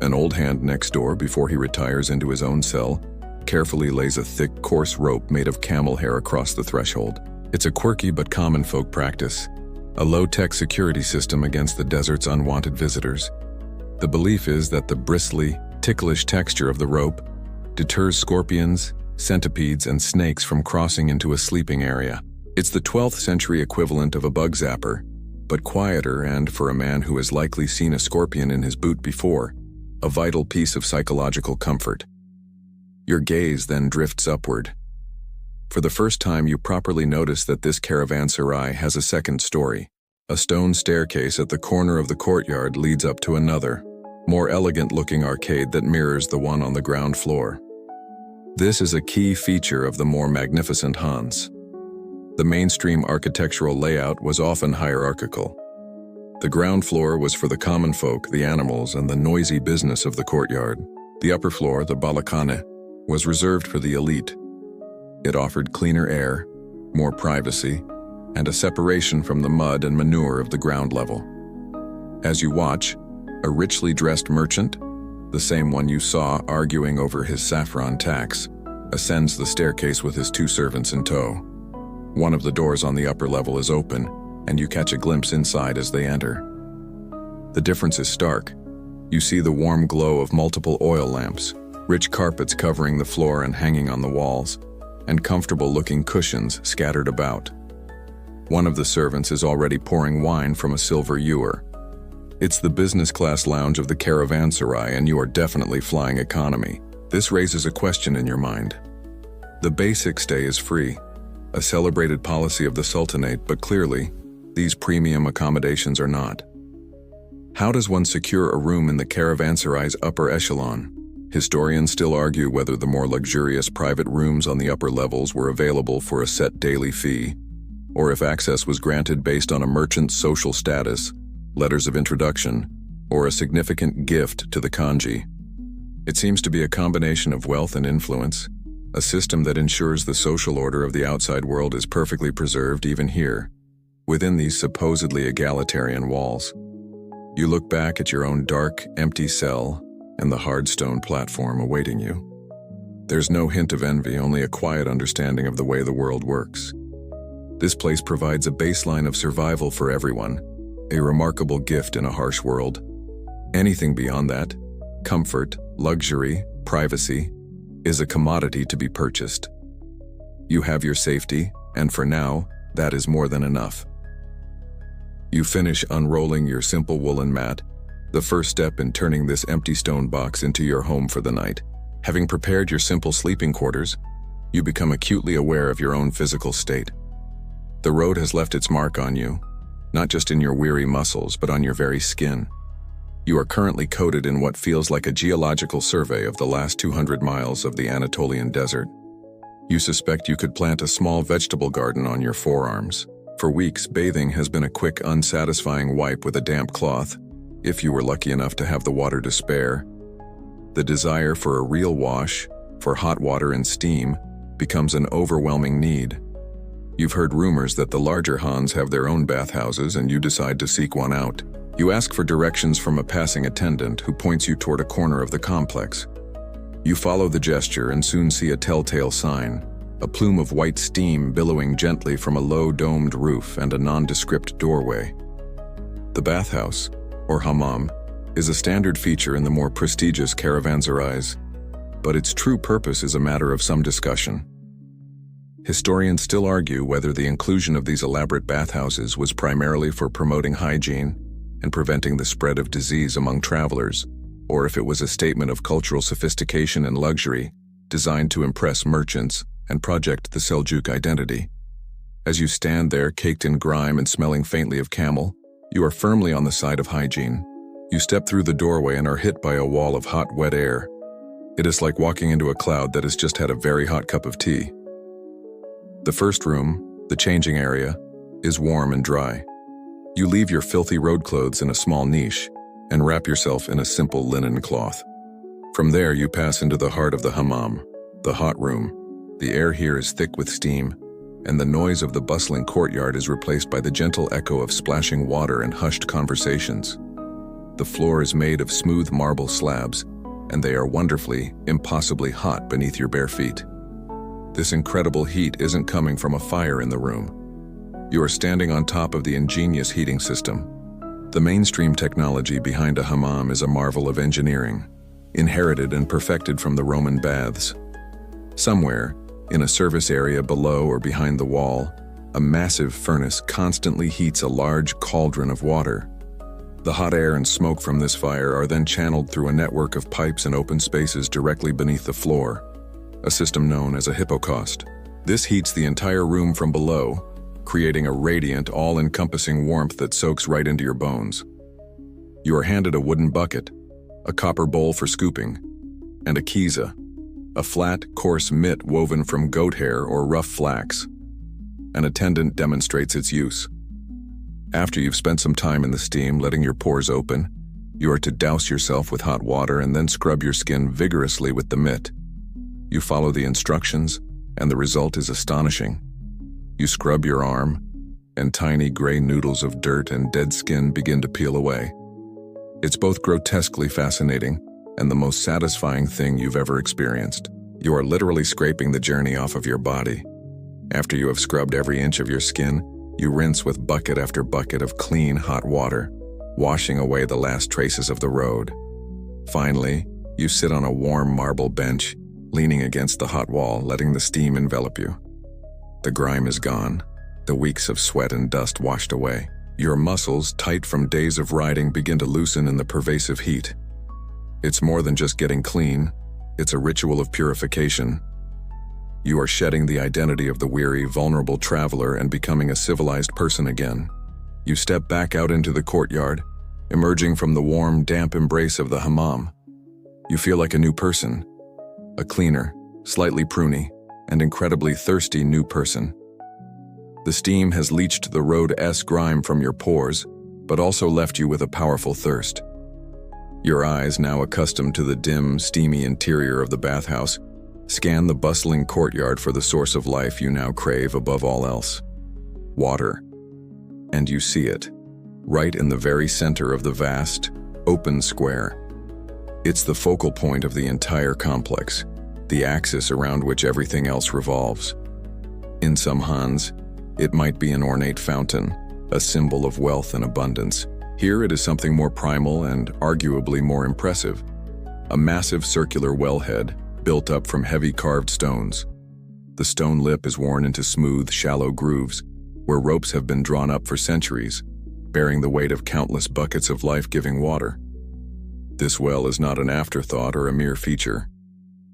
An old hand next door, before he retires into his own cell, carefully lays a thick, coarse rope made of camel hair across the threshold. It's a quirky but common folk practice, a low-tech security system against the desert's unwanted visitors. The belief is that the bristly, ticklish texture of the rope deters scorpions, centipedes, and snakes from crossing into a sleeping area. It's the 12th century equivalent of a bug zapper, but quieter and, for a man who has likely seen a scorpion in his boot before, a vital piece of psychological comfort. Your gaze then drifts upward. For the first time, you properly notice that this caravanserai has a second story. A stone staircase at the corner of the courtyard leads up to another, more elegant-looking arcade that mirrors the one on the ground floor. This is a key feature of the more magnificent Hans. The mainstream architectural layout was often hierarchical. The ground floor was for the common folk, the animals, and the noisy business of the courtyard. The upper floor, the balakane, was reserved for the elite. It offered cleaner air, more privacy, and a separation from the mud and manure of the ground level. As you watch, a richly dressed merchant, the same one you saw arguing over his saffron tax, ascends the staircase with his 2 servants in tow. One of the doors on the upper level is open, and you catch a glimpse inside as they enter. The difference is stark. You see the warm glow of multiple oil lamps, rich carpets covering the floor and hanging on the walls, and comfortable-looking cushions scattered about. One of the servants is already pouring wine from a silver ewer. It's the business-class lounge of the Caravanserai, and you are definitely flying economy. This raises a question in your mind. The basic stay is free, a celebrated policy of the Sultanate, but clearly, these premium accommodations are not. How does one secure a room in the Caravanserai's upper echelon? Historians still argue whether the more luxurious private rooms on the upper levels were available for a set daily fee, or if access was granted based on a merchant's social status, letters of introduction, or a significant gift to the kanji. It seems to be a combination of wealth and influence, a system that ensures the social order of the outside world is perfectly preserved even here, within these supposedly egalitarian walls. You look back at your own dark, empty cell and the hard stone platform awaiting you. There's no hint of envy, only a quiet understanding of the way the world works. This place provides a baseline of survival for everyone, a remarkable gift in a harsh world. Anything beyond that, comfort, luxury, privacy, is a commodity to be purchased. You have your safety, and for now, that is more than enough. You finish unrolling your simple woolen mat, the first step in turning this empty stone box into your home for the night. Having prepared your simple sleeping quarters, you become acutely aware of your own physical state. The road has left its mark on you, not just in your weary muscles, but on your very skin. You are currently coated in what feels like a geological survey of the last 200 miles of the Anatolian desert. You suspect you could plant a small vegetable garden on your forearms. For weeks, bathing has been a quick, unsatisfying wipe with a damp cloth, if you were lucky enough to have the water to spare. The desire for a real wash, for hot water and steam, becomes an overwhelming need. You've heard rumors that the larger Hans have their own bathhouses, and you decide to seek one out. You ask for directions from a passing attendant who points you toward a corner of the complex. You follow the gesture and soon see a telltale sign, a plume of white steam billowing gently from a low domed roof and a nondescript doorway. The bathhouse, or hammam, is a standard feature in the more prestigious caravanserais, but its true purpose is a matter of some discussion. Historians still argue whether the inclusion of these elaborate bathhouses was primarily for promoting hygiene and preventing the spread of disease among travelers, or if it was a statement of cultural sophistication and luxury, designed to impress merchants and project the Seljuk identity. As you stand there, caked in grime and smelling faintly of camel, you are firmly on the side of hygiene. You step through the doorway and are hit by a wall of hot, wet air. It is like walking into a cloud that has just had a very hot cup of tea. The first room, the changing area, is warm and dry. You leave your filthy road clothes in a small niche and wrap yourself in a simple linen cloth. From there, you pass into the heart of the hammam, the hot room. The air here is thick with steam, and the noise of the bustling courtyard is replaced by the gentle echo of splashing water and hushed conversations. The floor is made of smooth marble slabs, and they are wonderfully, impossibly hot beneath your bare feet. This incredible heat isn't coming from a fire in the room. You are standing on top of the ingenious heating system. The mainstream technology behind a hammam is a marvel of engineering, inherited and perfected from the Roman baths. Somewhere, in a service area below or behind the wall, a massive furnace constantly heats a large cauldron of water. The hot air and smoke from this fire are then channeled through a network of pipes and open spaces directly beneath the floor, a system known as a hypocaust. This heats the entire room from below, creating a radiant, all-encompassing warmth that soaks right into your bones. You are handed a wooden bucket, a copper bowl for scooping, and a kiza, a flat, coarse mitt woven from goat hair or rough flax. An attendant demonstrates its use. After you've spent some time in the steam, letting your pores open, you are to douse yourself with hot water and then scrub your skin vigorously with the mitt. You follow the instructions, and the result is astonishing. You scrub your arm, and tiny gray noodles of dirt and dead skin begin to peel away. It's both grotesquely fascinating and the most satisfying thing you've ever experienced. You are literally scraping the journey off of your body. After you have scrubbed every inch of your skin, you rinse with bucket after bucket of clean, hot water, washing away the last traces of the road. Finally, you sit on a warm marble bench, leaning against the hot wall, letting the steam envelop you. The grime is gone, the weeks of sweat and dust washed away. Your muscles, tight from days of riding, begin to loosen in the pervasive heat. It's more than just getting clean, it's a ritual of purification. You are shedding the identity of the weary, vulnerable traveler and becoming a civilized person again. You step back out into the courtyard, emerging from the warm, damp embrace of the hammam. You feel like a new person, a cleaner, slightly pruny, and incredibly thirsty new person. The steam has leached the road-esque grime from your pores, but also left you with a powerful thirst. Your eyes, now accustomed to the dim, steamy interior of the bathhouse, scan the bustling courtyard for the source of life you now crave above all else: water. And you see it, right in the very center of the vast, open square. It's the focal point of the entire complex, the axis around which everything else revolves. In some Hans, it might be an ornate fountain, a symbol of wealth and abundance. Here it is something more primal and arguably more impressive: a massive circular wellhead built up from heavy carved stones. The stone lip is worn into smooth, shallow grooves, where ropes have been drawn up for centuries, bearing the weight of countless buckets of life-giving water. This well is not an afterthought or a mere feature.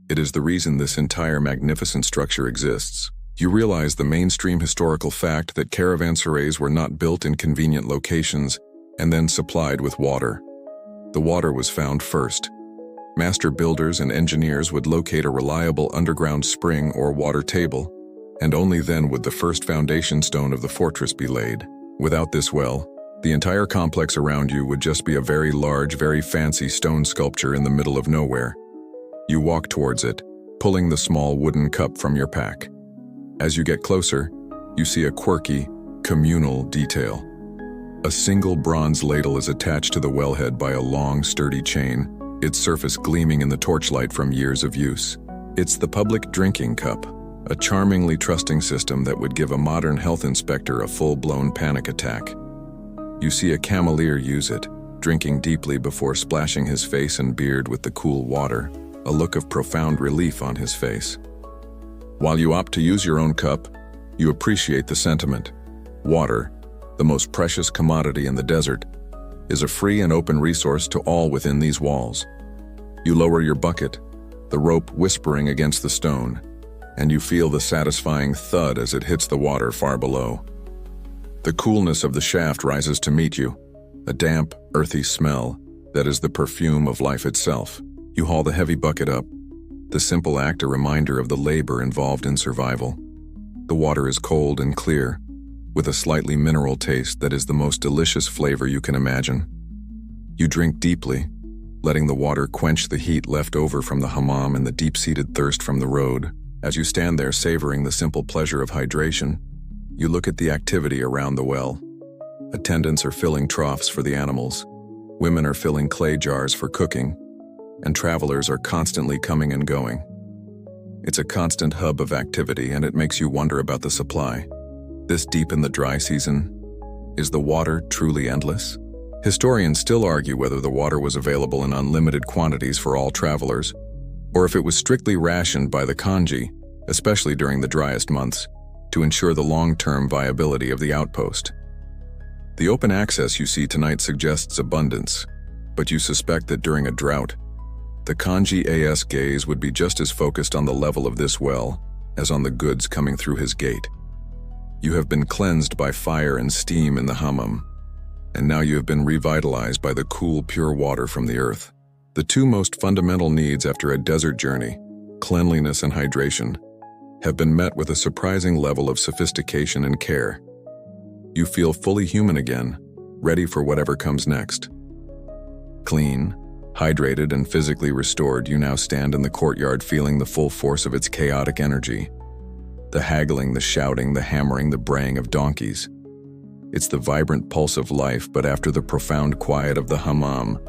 It is the reason this entire magnificent structure exists. You realize the mainstream historical fact that caravanserais were not built in convenient locations and then supplied with water. The water was found first. Master builders and engineers would locate a reliable underground spring or water table, and only then would the first foundation stone of the fortress be laid. Without this well, the entire complex around you would just be a very large, very fancy stone sculpture in the middle of nowhere. You walk towards it, pulling the small wooden cup from your pack. As you get closer, you see a quirky, communal detail. A single bronze ladle is attached to the wellhead by a long, sturdy chain, its surface gleaming in the torchlight from years of use. It's the public drinking cup, a charmingly trusting system that would give a modern health inspector a full-blown panic attack. You see a cameleer use it, drinking deeply before splashing his face and beard with the cool water, a look of profound relief on his face. While you opt to use your own cup, you appreciate the sentiment. Water, the most precious commodity in the desert, is a free and open resource to all within these walls. You lower your bucket, the rope whispering against the stone, and you feel the satisfying thud as it hits the water far below. The coolness of the shaft rises to meet you, a damp, earthy smell that is the perfume of life itself. You haul the heavy bucket up, the simple act a reminder of the labor involved in survival. The water is cold and clear, with a slightly mineral taste that is the most delicious flavor you can imagine. You drink deeply, letting the water quench the heat left over from the hammam and the deep-seated thirst from the road. As you stand there savoring the simple pleasure of hydration, you look at the activity around the well. Attendants are filling troughs for the animals, women are filling clay jars for cooking, and travelers are constantly coming and going. It's a constant hub of activity, and it makes you wonder about the supply. This deep in the dry season, is the water truly endless? Historians still argue whether the water was available in unlimited quantities for all travelers, or if it was strictly rationed by the kanji, especially during the driest months, to ensure the long-term viability of the outpost. The open access you see tonight suggests abundance, but you suspect that during a drought, the kanji's gaze would be just as focused on the level of this well as on the goods coming through his gate. You have been cleansed by fire and steam in the hammam, and now you have been revitalized by the cool, pure water from the earth. The two most fundamental needs after a desert journey, cleanliness and hydration, have been met with a surprising level of sophistication and care. You feel fully human again, ready for whatever comes next. Clean, hydrated, and physically restored, you now stand in the courtyard feeling the full force of its chaotic energy. The haggling, the shouting, the hammering, the braying of donkeys. It's the vibrant pulse of life, but after the profound quiet of the hammam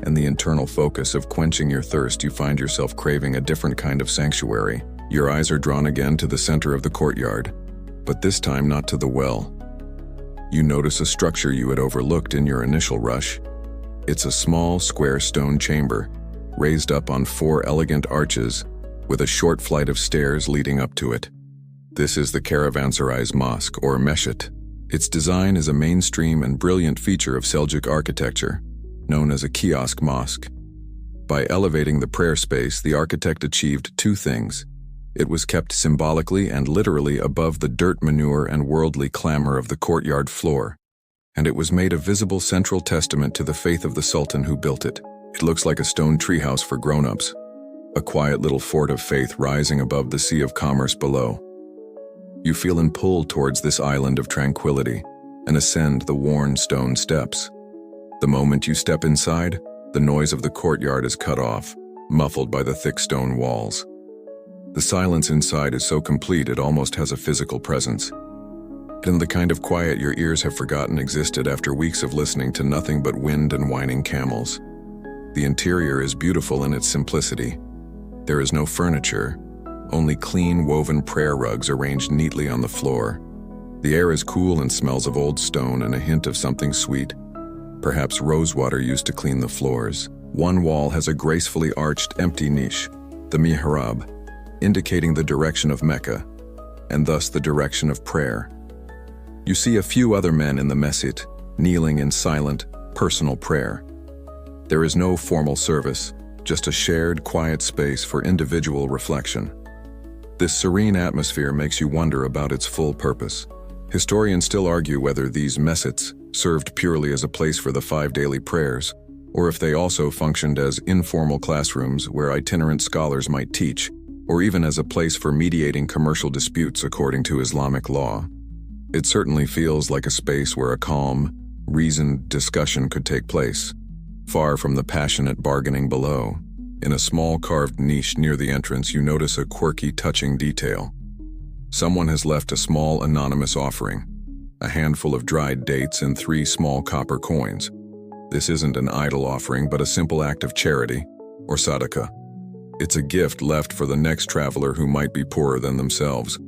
and the internal focus of quenching your thirst, you find yourself craving a different kind of sanctuary. Your eyes are drawn again to the center of the courtyard, but this time not to the well. You notice a structure you had overlooked in your initial rush. It's a small, square stone chamber, raised up on 4 elegant arches, with a short flight of stairs leading up to it. This is the Caravanserais mosque, or meshet. Its design is a mainstream and brilliant feature of Seljuk architecture, known as a kiosk mosque. By elevating the prayer space, the architect achieved 2 things. It was kept symbolically and literally above the dirt, manure, and worldly clamor of the courtyard floor, and it was made a visible central testament to the faith of the sultan who built it. It looks like a stone treehouse for grown-ups, a quiet little fort of faith rising above the sea of commerce below. You feel pulled towards this island of tranquility and ascend the worn stone steps. The moment you step inside, the noise of the courtyard is cut off, muffled by the thick stone walls. The silence inside is so complete it almost has a physical presence, and the kind of quiet your ears have forgotten existed after weeks of listening to nothing but wind and whining camels. The interior is beautiful in its simplicity. There is no furniture, only clean woven prayer rugs arranged neatly on the floor. The air is cool and smells of old stone and a hint of something sweet, perhaps rosewater used to clean the floors. One wall has a gracefully arched empty niche, the mihrab, indicating the direction of Mecca, and thus the direction of prayer. You see a few other men in the mesjid, kneeling in silent, personal prayer. There is no formal service, just a shared, quiet space for individual reflection. This serene atmosphere makes you wonder about its full purpose. Historians still argue whether these mesjids served purely as a place for the 5 daily prayers, or if they also functioned as informal classrooms where itinerant scholars might teach, or even as a place for mediating commercial disputes according to Islamic law. It certainly feels like a space where a calm, reasoned discussion could take place, far from the passionate bargaining below. In a small carved niche near the entrance, you notice a quirky, touching detail. Someone has left a small anonymous offering, a handful of dried dates and 3 small copper coins. This isn't an idle offering, but a simple act of charity, or sadaqah. It's a gift left for the next traveler who might be poorer than themselves,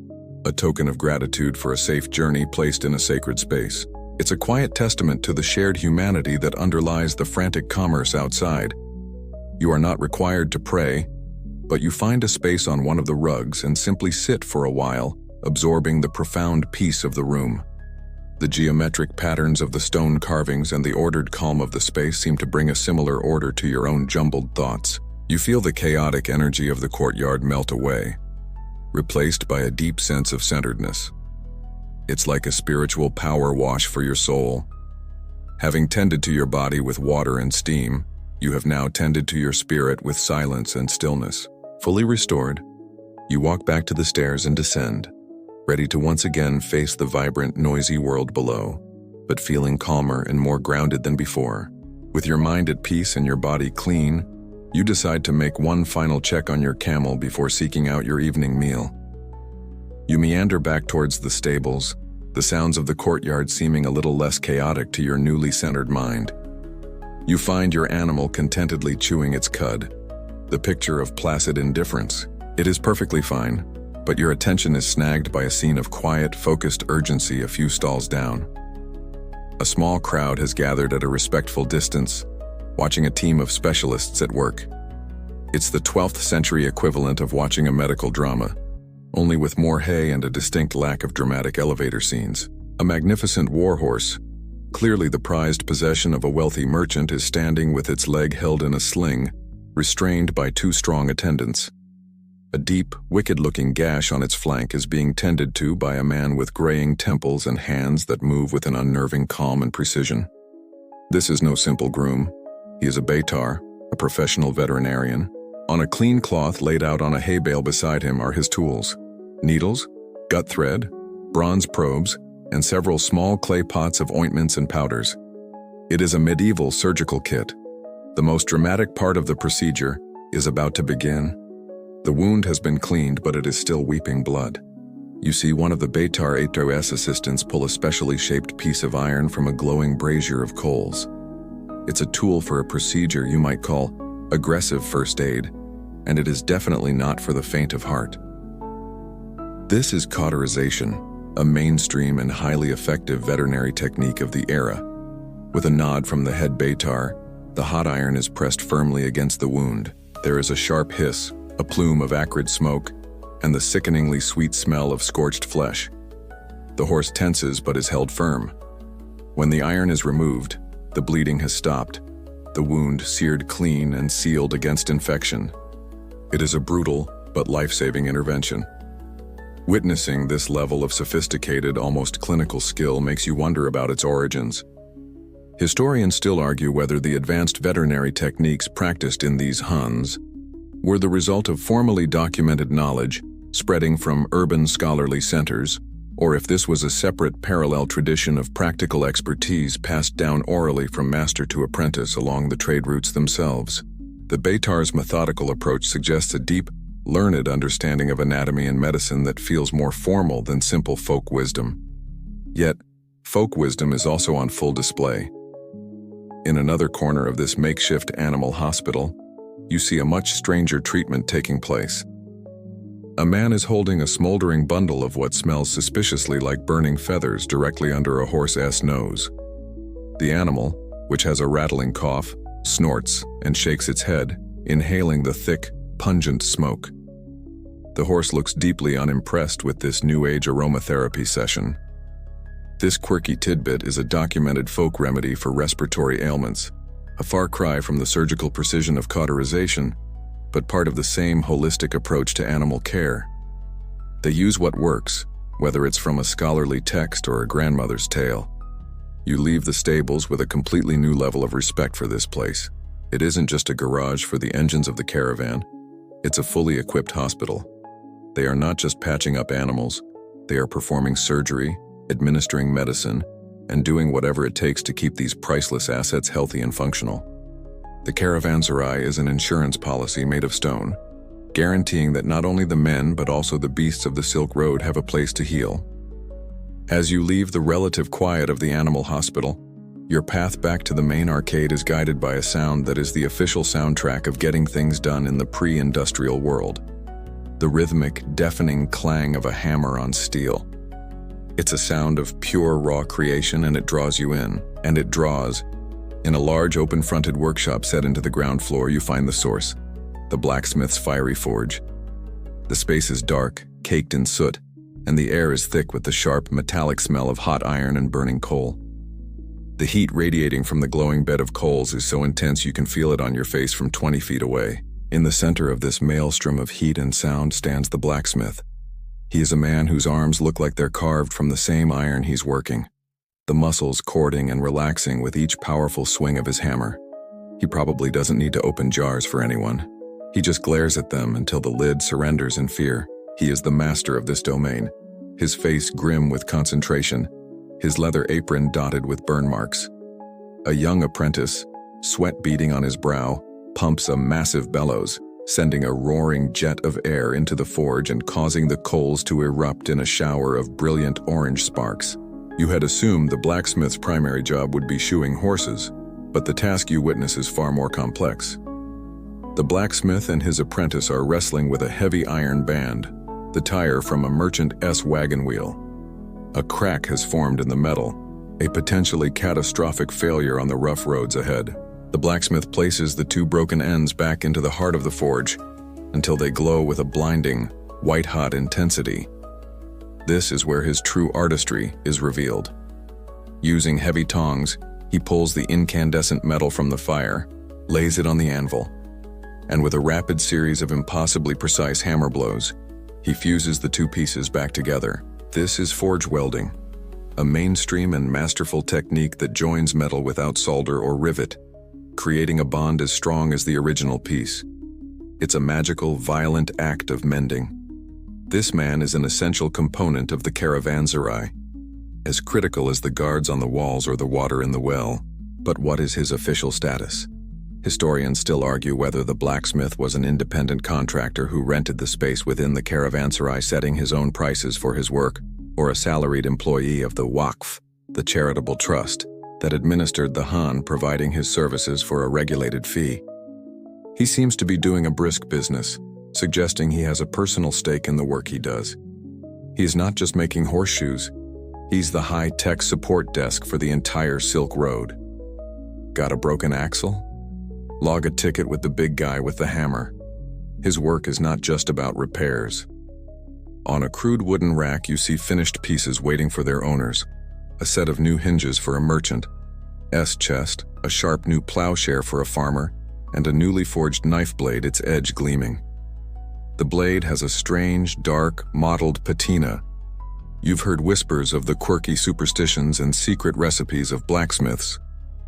a token of gratitude for a safe journey placed in a sacred space. It's a quiet testament to the shared humanity that underlies the frantic commerce outside. You are not required to pray, but you find a space on one of the rugs and simply sit for a while, absorbing the profound peace of the room. The geometric patterns of the stone carvings and the ordered calm of the space seem to bring a similar order to your own jumbled thoughts. You feel the chaotic energy of the courtyard melt away, replaced by a deep sense of centeredness. It's like a spiritual power wash for your soul. Having tended to your body with water and steam, you have now tended to your spirit with silence and stillness. Fully restored, you walk back to the stairs and descend, ready to once again face the vibrant, noisy world below, but feeling calmer and more grounded than before. With your mind at peace and your body clean, you decide to make one final check on your camel before seeking out your evening meal. You meander back towards the stables, the sounds of the courtyard seeming a little less chaotic to your newly centered mind. You find your animal contentedly chewing its cud, the picture of placid indifference. It is perfectly fine, but your attention is snagged by a scene of quiet, focused urgency a few stalls down. A small crowd has gathered at a respectful distance, watching a team of specialists at work. It's the 12th century equivalent of watching a medical drama, only with more hay and a distinct lack of dramatic elevator scenes. A magnificent warhorse, clearly the prized possession of a wealthy merchant, is standing with its leg held in a sling, restrained by 2 strong attendants. A deep, wicked-looking gash on its flank is being tended to by a man with graying temples and hands that move with an unnerving calm and precision. This is no simple groom. He is a Beitar, a professional veterinarian. On a clean cloth laid out on a hay bale beside him are his tools: needles, gut thread, bronze probes, and several small clay pots of ointments and powders. It is a medieval surgical kit. The most dramatic part of the procedure is about to begin. The wound has been cleaned, but it is still weeping blood. You see one of the Beitar Eto's assistants pull a specially shaped piece of iron from a glowing brazier of coals. It's a tool for a procedure you might call aggressive first aid, and it is definitely not for the faint of heart. This is cauterization, a mainstream and highly effective veterinary technique of the era. With a nod from the head Beitar, the hot iron is pressed firmly against the wound. There is a sharp hiss, a plume of acrid smoke, and the sickeningly sweet smell of scorched flesh. The horse tenses but is held firm. When the iron is removed, the bleeding has stopped, the wound seared clean and sealed against infection. It is a brutal but life-saving intervention. Witnessing this level of sophisticated, almost clinical skill makes you wonder about its origins. Historians still argue whether the advanced veterinary techniques practiced in these Huns were the result of formally documented knowledge spreading from urban scholarly centers, or if this was a separate parallel tradition of practical expertise passed down orally from master to apprentice along the trade routes themselves. The Beitar's methodical approach suggests a deep, learned understanding of anatomy and medicine that feels more formal than simple folk wisdom. Yet, folk wisdom is also on full display. In another corner of this makeshift animal hospital, you see a much stranger treatment taking place. A man is holding a smoldering bundle of what smells suspiciously like burning feathers directly under a horse's nose. The animal, which has a rattling cough, snorts and shakes its head, inhaling the thick, pungent smoke. The horse looks deeply unimpressed with this New Age aromatherapy session. This quirky tidbit is a documented folk remedy for respiratory ailments, a far cry from the surgical precision of cauterization, but part of the same holistic approach to animal care. They use what works, whether it's from a scholarly text or a grandmother's tale. You leave the stables with a completely new level of respect for this place. It isn't just a garage for the engines of the caravan, it's a fully equipped hospital. They are not just patching up animals, they are performing surgery, administering medicine, and doing whatever it takes to keep these priceless assets healthy and functional. The Caravanserais is an insurance policy made of stone, guaranteeing that not only the men but also the beasts of the Silk Road have a place to heal. As you leave the relative quiet of the animal hospital, your path back to the main arcade is guided by a sound that is the official soundtrack of getting things done in the pre-industrial world. The rhythmic, deafening clang of a hammer on steel. It's a sound of pure, raw creation, and it draws you in, and it draws. In a large, open-fronted workshop set into the ground floor, you find the source, the blacksmith's fiery forge. The space is dark, caked in soot, and the air is thick with the sharp, metallic smell of hot iron and burning coal. The heat radiating from the glowing bed of coals is so intense you can feel it on your face from 20 feet away. In the center of this maelstrom of heat and sound stands the blacksmith. He is a man whose arms look like they're carved from the same iron he's working, the muscles cording and relaxing with each powerful swing of his hammer. He probably doesn't need to open jars for anyone. He just glares at them until the lid surrenders in fear. He is the master of this domain, his face grim with concentration, his leather apron dotted with burn marks. A young apprentice, sweat beading on his brow, pumps a massive bellows, sending a roaring jet of air into the forge and causing the coals to erupt in a shower of brilliant orange sparks. You had assumed the blacksmith's primary job would be shoeing horses, but the task you witness is far more complex. The blacksmith and his apprentice are wrestling with a heavy iron band, the tire from a Merchant S wagon wheel. A crack has formed in the metal, a potentially catastrophic failure on the rough roads ahead. The blacksmith places the two broken ends back into the heart of the forge until they glow with a blinding, white-hot intensity. This is where his true artistry is revealed. Using heavy tongs, he pulls the incandescent metal from the fire, lays it on the anvil, and with a rapid series of impossibly precise hammer blows, he fuses the two pieces back together. This is forge welding, a mainstream and masterful technique that joins metal without solder or rivet, creating a bond as strong as the original piece. It's a magical, violent act of mending. This man is an essential component of the Caravanserais, as critical as the guards on the walls or the water in the well. But what is his official status? Historians still argue whether the blacksmith was an independent contractor who rented the space within the Caravanserais, setting his own prices for his work, or a salaried employee of the Waqf, the charitable trust that administered the Han, providing his services for a regulated fee. He seems to be doing a brisk business, suggesting he has a personal stake in the work he does. He's not just making horseshoes, he's the high-tech support desk for the entire Silk Road. Got a broken axle? Log a ticket with the big guy with the hammer. His work is not just about repairs. On a crude wooden rack, you see finished pieces waiting for their owners. A set of new hinges for a merchant, S chest, a sharp new plowshare for a farmer, and a newly forged knife blade, its edge gleaming. The blade has a strange, dark, mottled patina. You've heard whispers of the quirky superstitions and secret recipes of blacksmiths,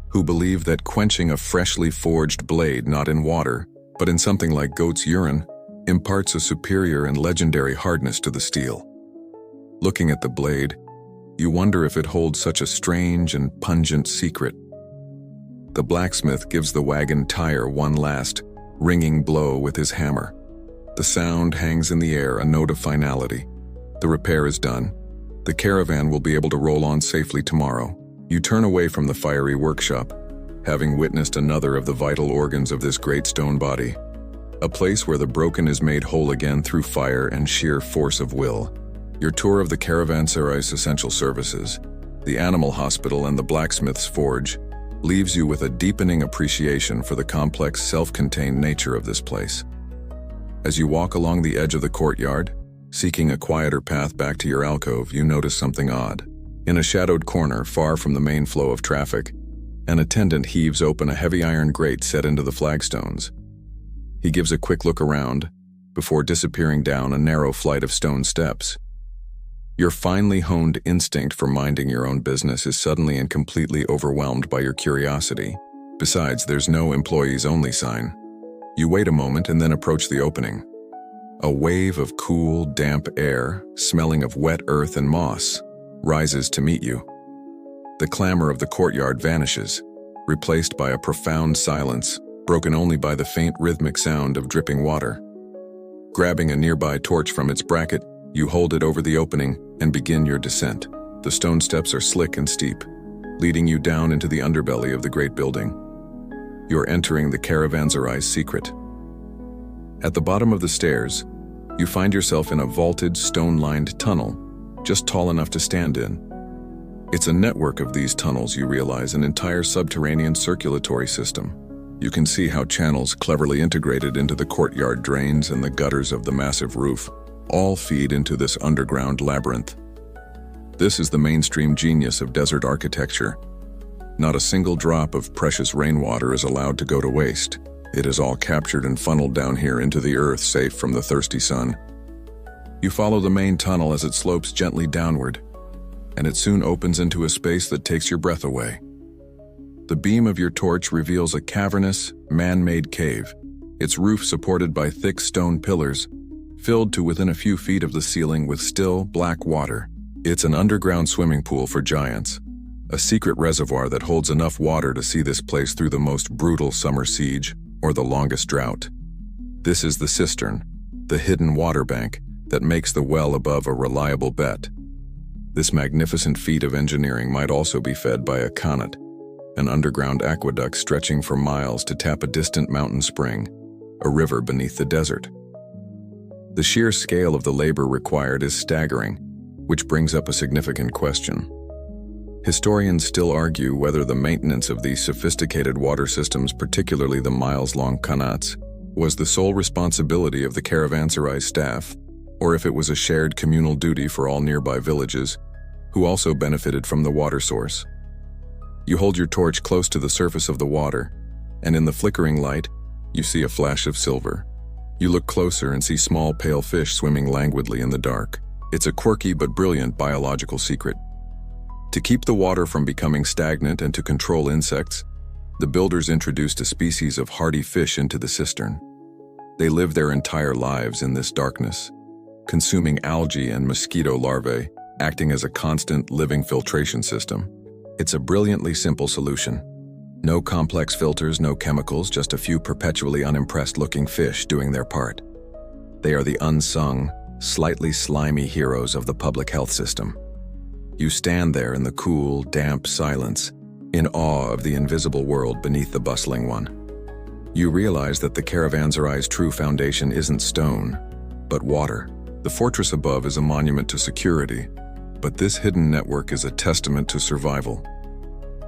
who believe that quenching a freshly forged blade not in water, but in something like goat's urine, imparts a superior and legendary hardness to the steel. Looking at the blade, you wonder if it holds such a strange and pungent secret. The blacksmith gives the wagon tire one last, ringing blow with his hammer. The sound hangs in the air, a note of finality. The repair is done. The caravan will be able to roll on safely tomorrow. You turn away from the fiery workshop, having witnessed another of the vital organs of this great stone body. A place where the broken is made whole again through fire and sheer force of will. Your tour of the Caravanserais' essential services, the animal hospital and the blacksmith's forge, leaves you with a deepening appreciation for the complex, self-contained nature of this place. As you walk along the edge of the courtyard, seeking a quieter path back to your alcove, you notice something odd. In a shadowed corner, far from the main flow of traffic, an attendant heaves open a heavy iron grate set into the flagstones. He gives a quick look around, before disappearing down a narrow flight of stone steps. Your finely honed instinct for minding your own business is suddenly and completely overwhelmed by your curiosity. Besides, there's no employees-only sign. You wait a moment and then approach the opening. A wave of cool, damp air, smelling of wet earth and moss, rises to meet you. The clamor of the courtyard vanishes, replaced by a profound silence, broken only by the faint rhythmic sound of dripping water. Grabbing a nearby torch from its bracket, you hold it over the opening and begin your descent. The stone steps are slick and steep, leading you down into the underbelly of the great building. You're entering the Caravanserais' secret. At the bottom of the stairs, you find yourself in a vaulted, stone-lined tunnel, just tall enough to stand in. It's a network of these tunnels, you realize, an entire subterranean circulatory system. You can see how channels cleverly integrated into the courtyard drains and the gutters of the massive roof all feed into this underground labyrinth. This is the mainstream genius of desert architecture. Not a single drop of precious rainwater is allowed to go to waste. It is all captured and funneled down here into the earth, safe from the thirsty sun. You follow the main tunnel as it slopes gently downward, and it soon opens into a space that takes your breath away. The beam of your torch reveals a cavernous, man-made cave, its roof supported by thick stone pillars, filled to within a few feet of the ceiling with still, black water. It's an underground swimming pool for giants, a secret reservoir that holds enough water to see this place through the most brutal summer siege or the longest drought. This is the cistern, the hidden water bank that makes the well above a reliable bet. This magnificent feat of engineering might also be fed by a qanat, an underground aqueduct stretching for miles to tap a distant mountain spring, a river beneath the desert. The sheer scale of the labor required is staggering, which brings up a significant question. Historians still argue whether the maintenance of these sophisticated water systems, particularly the miles-long qanats, was the sole responsibility of the Caravanserais staff, or if it was a shared communal duty for all nearby villages, who also benefited from the water source. You hold your torch close to the surface of the water, and in the flickering light, you see a flash of silver. You look closer and see small pale fish swimming languidly in the dark. It's a quirky but brilliant biological secret. To keep the water from becoming stagnant and to control insects, the builders introduced a species of hardy fish into the cistern. They live their entire lives in this darkness, consuming algae and mosquito larvae, acting as a constant living filtration system. It's a brilliantly simple solution. No complex filters, no chemicals, just a few perpetually unimpressed-looking fish doing their part. They are the unsung, slightly slimy heroes of the public health system. You stand there in the cool, damp silence, in awe of the invisible world beneath the bustling one. You realize that the Caravanserai's true foundation isn't stone, but water. The fortress above is a monument to security, but this hidden network is a testament to survival.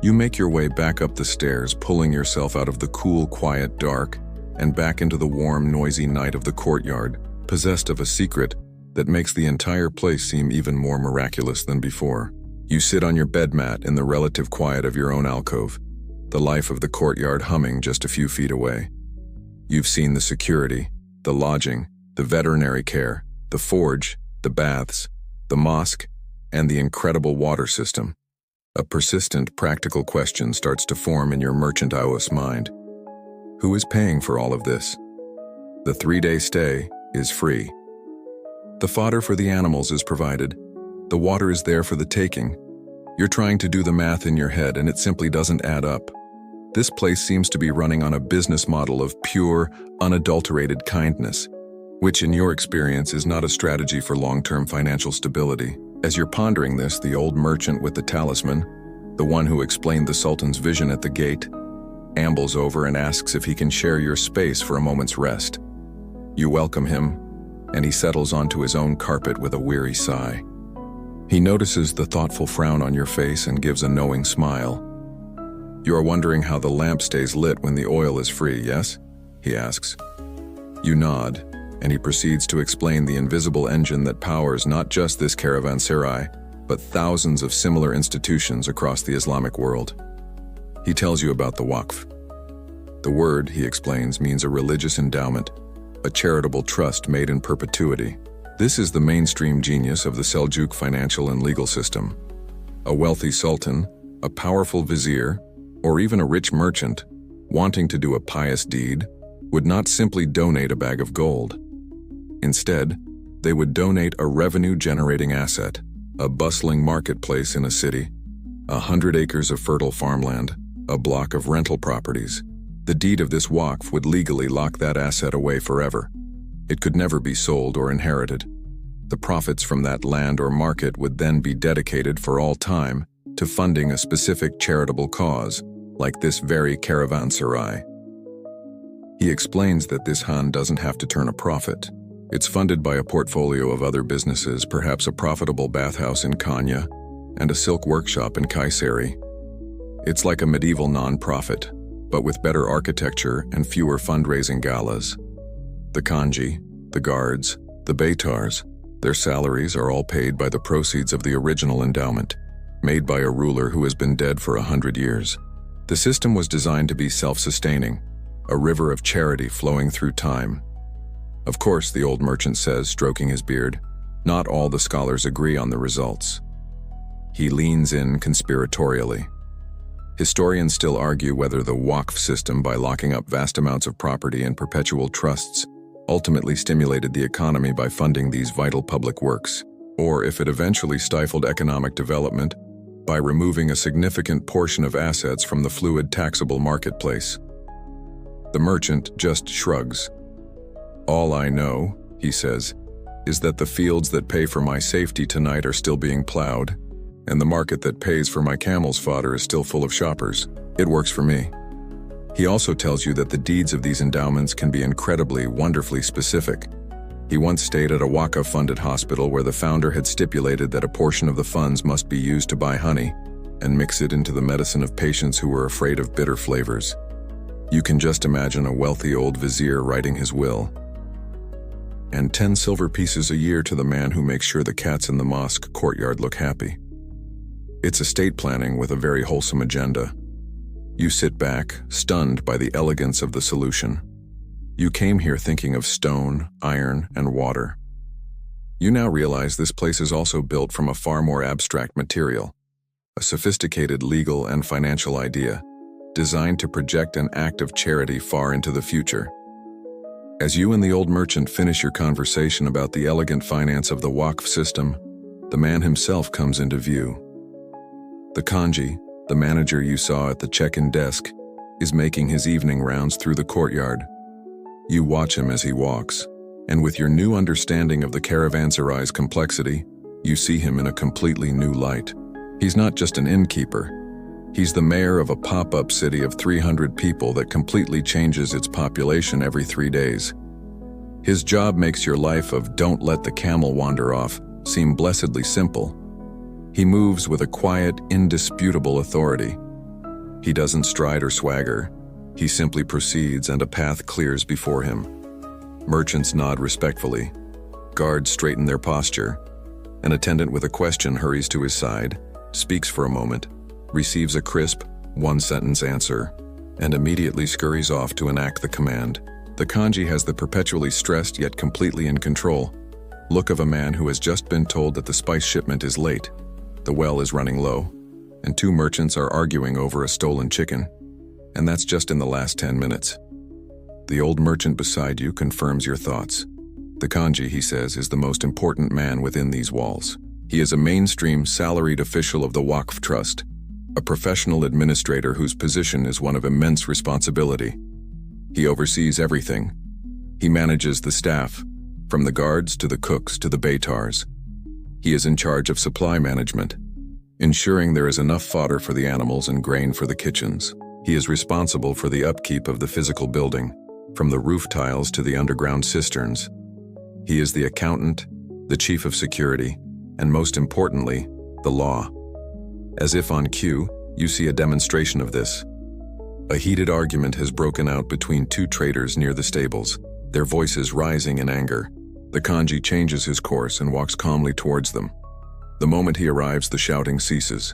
You make your way back up the stairs, pulling yourself out of the cool, quiet dark and back into the warm, noisy night of the courtyard, possessed of a secret that makes the entire place seem even more miraculous than before. You sit on your bed mat in the relative quiet of your own alcove, the life of the courtyard humming just a few feet away. You've seen the security, the lodging, the veterinary care, the forge, the baths, the mosque, and the incredible water system. A persistent, practical question starts to form in your merchant Aos mind. Who is paying for all of this? The 3-day stay is free. The fodder for the animals is provided. The water is there for the taking. You're trying to do the math in your head and it simply doesn't add up. This place seems to be running on a business model of pure, unadulterated kindness, which in your experience is not a strategy for long-term financial stability. As you're pondering this, the old merchant with the talisman, the one who explained the Sultan's vision at the gate, ambles over and asks if he can share your space for a moment's rest. You welcome him, and he settles onto his own carpet with a weary sigh. He notices the thoughtful frown on your face and gives a knowing smile. You are wondering how the lamp stays lit when the oil is free, yes? He asks. You nod, and he proceeds to explain the invisible engine that powers not just this caravanserai, but thousands of similar institutions across the Islamic world. He tells you about the waqf. The word, he explains, means a religious endowment, a charitable trust made in perpetuity. This is the mainstream genius of the Seljuk financial and legal system. A wealthy sultan, a powerful vizier, or even a rich merchant, wanting to do a pious deed, would not simply donate a bag of gold. Instead, they would donate a revenue-generating asset, a bustling marketplace in a city, 100 acres of fertile farmland, a block of rental properties. The deed of this waqf would legally lock that asset away forever. It could never be sold or inherited. The profits from that land or market would then be dedicated for all time to funding a specific charitable cause, like this very caravanserai. He explains that this han doesn't have to turn a profit. It's funded by a portfolio of other businesses, perhaps a profitable bathhouse in Konya and a silk workshop in Kayseri. It's like a medieval non-profit, but with better architecture and fewer fundraising galas. The kanji, the guards, the Baytars, their salaries are all paid by the proceeds of the original endowment, made by a ruler who has been dead for 100 years. The system was designed to be self-sustaining, a river of charity flowing through time. Of course, the old merchant says, stroking his beard, not all the scholars agree on the results. He leans in conspiratorially. Historians still argue whether the Waqf system, by locking up vast amounts of property in perpetual trusts, ultimately stimulated the economy by funding these vital public works, or if it eventually stifled economic development by removing a significant portion of assets from the fluid taxable marketplace. The merchant just shrugs. All I know, he says, is that the fields that pay for my safety tonight are still being plowed, and the market that pays for my camel's fodder is still full of shoppers. It works for me. He also tells you that the deeds of these endowments can be incredibly, wonderfully specific. He once stayed at a Waqf-funded hospital where the founder had stipulated that a portion of the funds must be used to buy honey and mix it into the medicine of patients who were afraid of bitter flavors. You can just imagine a wealthy old vizier writing his will. And 10 silver pieces a year to the man who makes sure the cats in the mosque courtyard look happy. It's estate planning with a very wholesome agenda. You sit back, stunned by the elegance of the solution. You came here thinking of stone, iron, and water. You now realize this place is also built from a far more abstract material, a sophisticated legal and financial idea, designed to project an act of charity far into the future. As you and the old merchant finish your conversation about the elegant finance of the Waqf system, the man himself comes into view. The kanji, the manager you saw at the check-in desk, is making his evening rounds through the courtyard. You watch him as he walks, and with your new understanding of the Caravanserai's complexity, you see him in a completely new light. He's not just an innkeeper. He's the mayor of a pop-up city of 300 people that completely changes its population every 3 days. His job makes your life of "don't let the camel wander off" seem blessedly simple. He moves with a quiet, indisputable authority. He doesn't stride or swagger. He simply proceeds and a path clears before him. Merchants nod respectfully. Guards straighten their posture. An attendant with a question hurries to his side, speaks for a moment, receives a crisp, one-sentence answer, and immediately scurries off to enact the command. The kanji has the perpetually stressed yet completely in control look of a man who has just been told that the spice shipment is late, the well is running low, and 2 merchants are arguing over a stolen chicken. And that's just in the last 10 minutes. The old merchant beside you confirms your thoughts. The kanji, he says, is the most important man within these walls. He is a mainstream salaried official of the Waqf Trust, a professional administrator whose position is one of immense responsibility. He oversees everything. He manages the staff, from the guards to the cooks to the baytars. He is in charge of supply management, ensuring there is enough fodder for the animals and grain for the kitchens. He is responsible for the upkeep of the physical building, from the roof tiles to the underground cisterns. He is the accountant, the chief of security, and most importantly, the law. As if on cue, you see a demonstration of this. A heated argument has broken out between 2 traders near the stables, their voices rising in anger. The kanji changes his course and walks calmly towards them. The moment he arrives, the shouting ceases.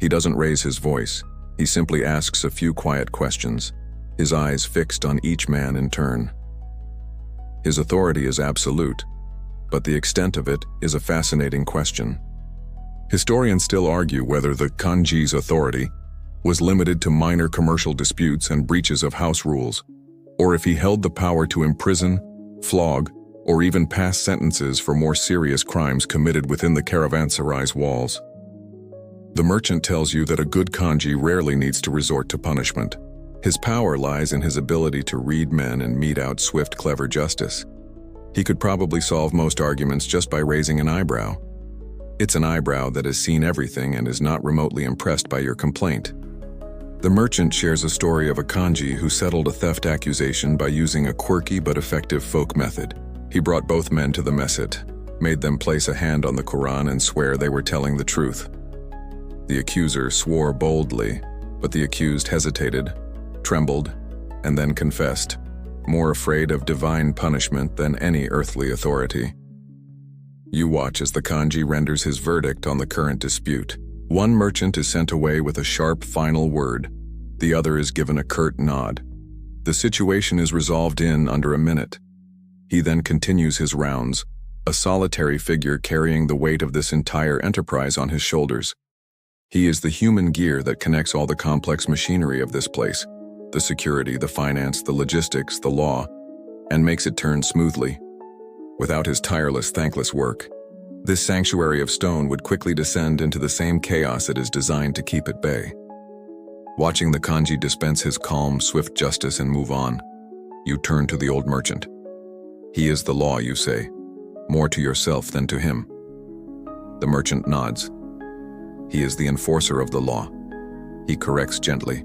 He doesn't raise his voice. He simply asks a few quiet questions, his eyes fixed on each man in turn. His authority is absolute, but the extent of it is a fascinating question. Historians still argue whether the kanji's authority was limited to minor commercial disputes and breaches of house rules, or if he held the power to imprison, flog, or even pass sentences for more serious crimes committed within the Caravanserai's walls. The merchant tells you that a good kanji rarely needs to resort to punishment. His power lies in his ability to read men and mete out swift, clever justice. He could probably solve most arguments just by raising an eyebrow. It's an eyebrow that has seen everything and is not remotely impressed by your complaint. The merchant shares a story of a kanji who settled a theft accusation by using a quirky but effective folk method. He brought both men to the messet, made them place a hand on the Quran and swear they were telling the truth. The accuser swore boldly, but the accused hesitated, trembled, and then confessed, more afraid of divine punishment than any earthly authority. You watch as the kanji renders his verdict on the current dispute. One merchant is sent away with a sharp final word. The other is given a curt nod. The situation is resolved in under a minute. He then continues his rounds, a solitary figure carrying the weight of this entire enterprise on his shoulders. He is the human gear that connects all the complex machinery of this place, the security, the finance, the logistics, the law, and makes it turn smoothly. Without his tireless, thankless work, this sanctuary of stone would quickly descend into the same chaos it is designed to keep at bay. Watching the kanji dispense his calm, swift justice and move on, you turn to the old merchant. He is the law, you say, more to yourself than to him. The merchant nods. He is the enforcer of the law. He corrects gently.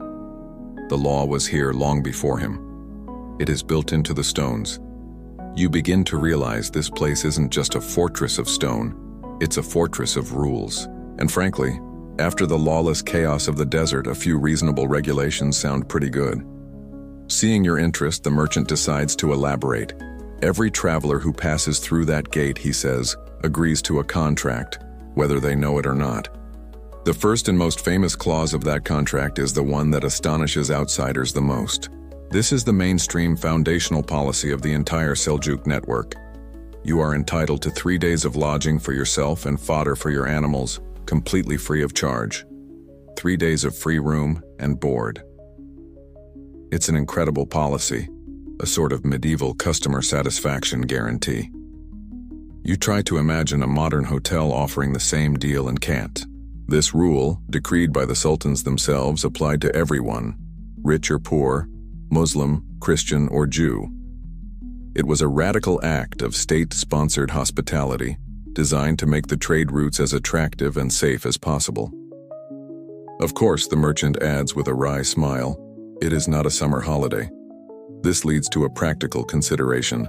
The law was here long before him. It is built into the stones. You begin to realize this place isn't just a fortress of stone, it's a fortress of rules. And frankly, after the lawless chaos of the desert, a few reasonable regulations sound pretty good. Seeing your interest, the merchant decides to elaborate. Every traveler who passes through that gate, he says, agrees to a contract, whether they know it or not. The first and most famous clause of that contract is the one that astonishes outsiders the most. This is the mainstream foundational policy of the entire Seljuk network. You are entitled to 3 days of lodging for yourself and fodder for your animals, completely free of charge. 3 days of free room and board. It's an incredible policy, a sort of medieval customer satisfaction guarantee. You try to imagine a modern hotel offering the same deal and can't. This rule, decreed by the sultans themselves, applied to everyone, rich or poor, Muslim, Christian, or Jew. It was a radical act of state-sponsored hospitality, designed to make the trade routes as attractive and safe as possible. Of course, the merchant adds with a wry smile, it is not a summer holiday. This leads to a practical consideration.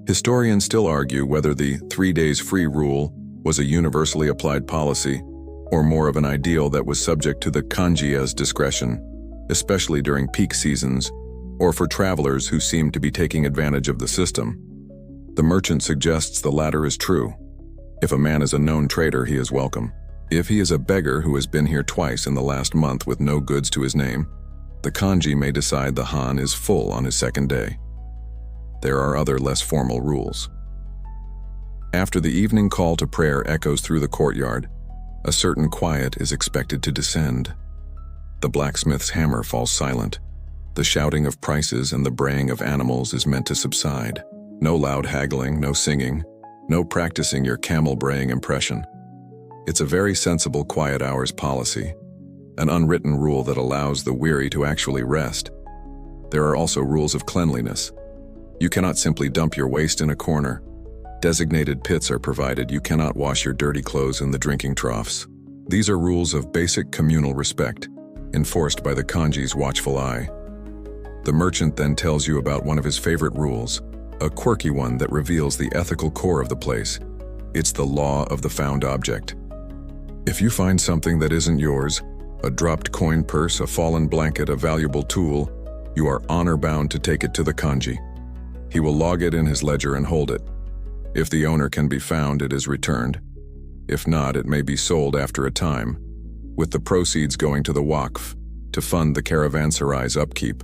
Historians still argue whether the 3 days free rule was a universally applied policy, or more of an ideal that was subject to the kanji's discretion, especially during peak seasons, or for travelers who seemed to be taking advantage of the system. The merchant suggests the latter is true. If a man is a known trader, he is welcome. If he is a beggar who has been here twice in the last month with no goods to his name, the kanji may decide the han is full on his second day. There are other less formal rules. After the evening call to prayer echoes through the courtyard, a certain quiet is expected to descend. The blacksmith's hammer falls silent. The shouting of prices and the braying of animals is meant to subside. No loud haggling, no singing, no practicing your camel braying impression. It's a very sensible quiet hours policy, an unwritten rule that allows the weary to actually rest. There are also rules of cleanliness. You cannot simply dump your waste in a corner. Designated pits are provided. You cannot wash your dirty clothes in the drinking troughs. These are rules of basic communal respect, enforced by the kanji's watchful eye. The merchant then tells you about one of his favorite rules, a quirky one that reveals the ethical core of the place. It's the law of the found object. If you find something that isn't yours, a dropped coin purse, a fallen blanket, a valuable tool, you are honor-bound to take it to the kanji. He will log it in his ledger and hold it. If the owner can be found, it is returned. If not, it may be sold after a time, with the proceeds going to the Waqf to fund the Caravanserai's upkeep.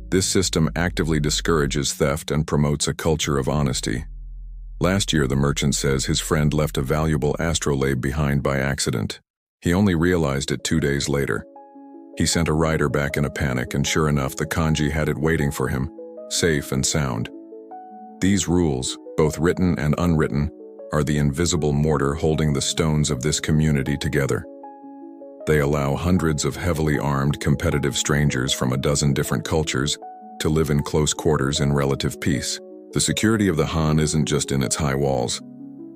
This system actively discourages theft and promotes a culture of honesty. Last year, the merchant says his friend left a valuable astrolabe behind by accident. He only realized it 2 days later. He sent a rider back in a panic, and sure enough, the kanji had it waiting for him, safe and sound. These rules, both written and unwritten, are the invisible mortar holding the stones of this community together. They allow hundreds of heavily armed, competitive strangers from a dozen different cultures to live in close quarters in relative peace. The security of the han isn't just in its high walls,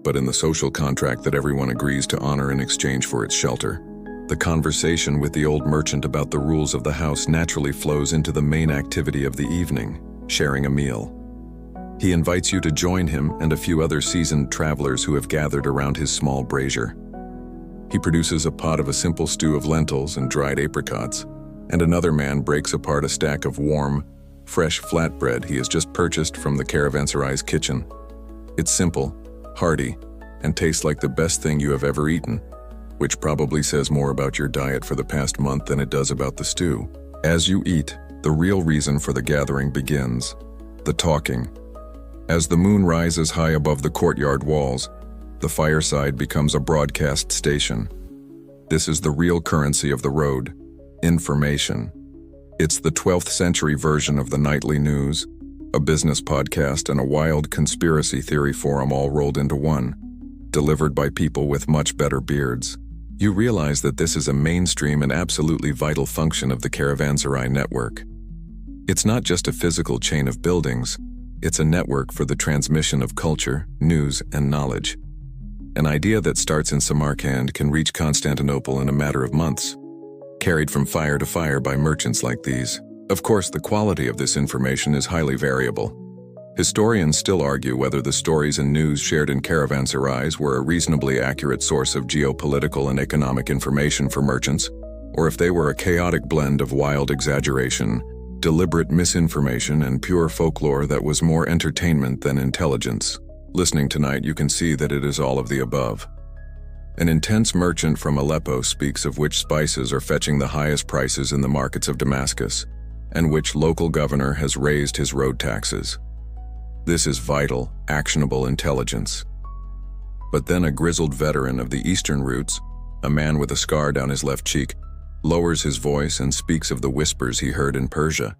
but in the social contract that everyone agrees to honor in exchange for its shelter. The conversation with the old merchant about the rules of the house naturally flows into the main activity of the evening, sharing a meal. He invites you to join him and a few other seasoned travelers who have gathered around his small brazier. He produces a pot of a simple stew of lentils and dried apricots, and another man breaks apart a stack of warm, fresh flatbread he has just purchased from the Caravanserai's kitchen. It's simple, hearty, and tastes like the best thing you have ever eaten, which probably says more about your diet for the past month than it does about the stew. As you eat, The real reason for the gathering begins: the talking. As the moon rises high above the courtyard walls, the fireside becomes a broadcast station. This is the real currency of the road: information. It's the 12th century version of the nightly news, a business podcast, and a wild conspiracy theory forum all rolled into one, delivered by people with much better beards. You realize that this is a mainstream and absolutely vital function of the Caravanserais network. It's not just a physical chain of buildings, it's a network for the transmission of culture, news, and knowledge. An idea that starts in Samarkand can reach Constantinople in a matter of months, carried from fire to fire by merchants like these. Of course, the quality of this information is highly variable. Historians still argue whether the stories and news shared in Caravanserais were a reasonably accurate source of geopolitical and economic information for merchants, or if they were a chaotic blend of wild exaggeration, deliberate misinformation, and pure folklore that was more entertainment than intelligence. Listening tonight, you can see that it is all of the above. An intense merchant from Aleppo speaks of which spices are fetching the highest prices in the markets of Damascus, and which local governor has raised his road taxes. This is vital, actionable intelligence. But then a grizzled veteran of the eastern routes, a man with a scar down his left cheek, lowers his voice and speaks of the whispers he heard in Persia.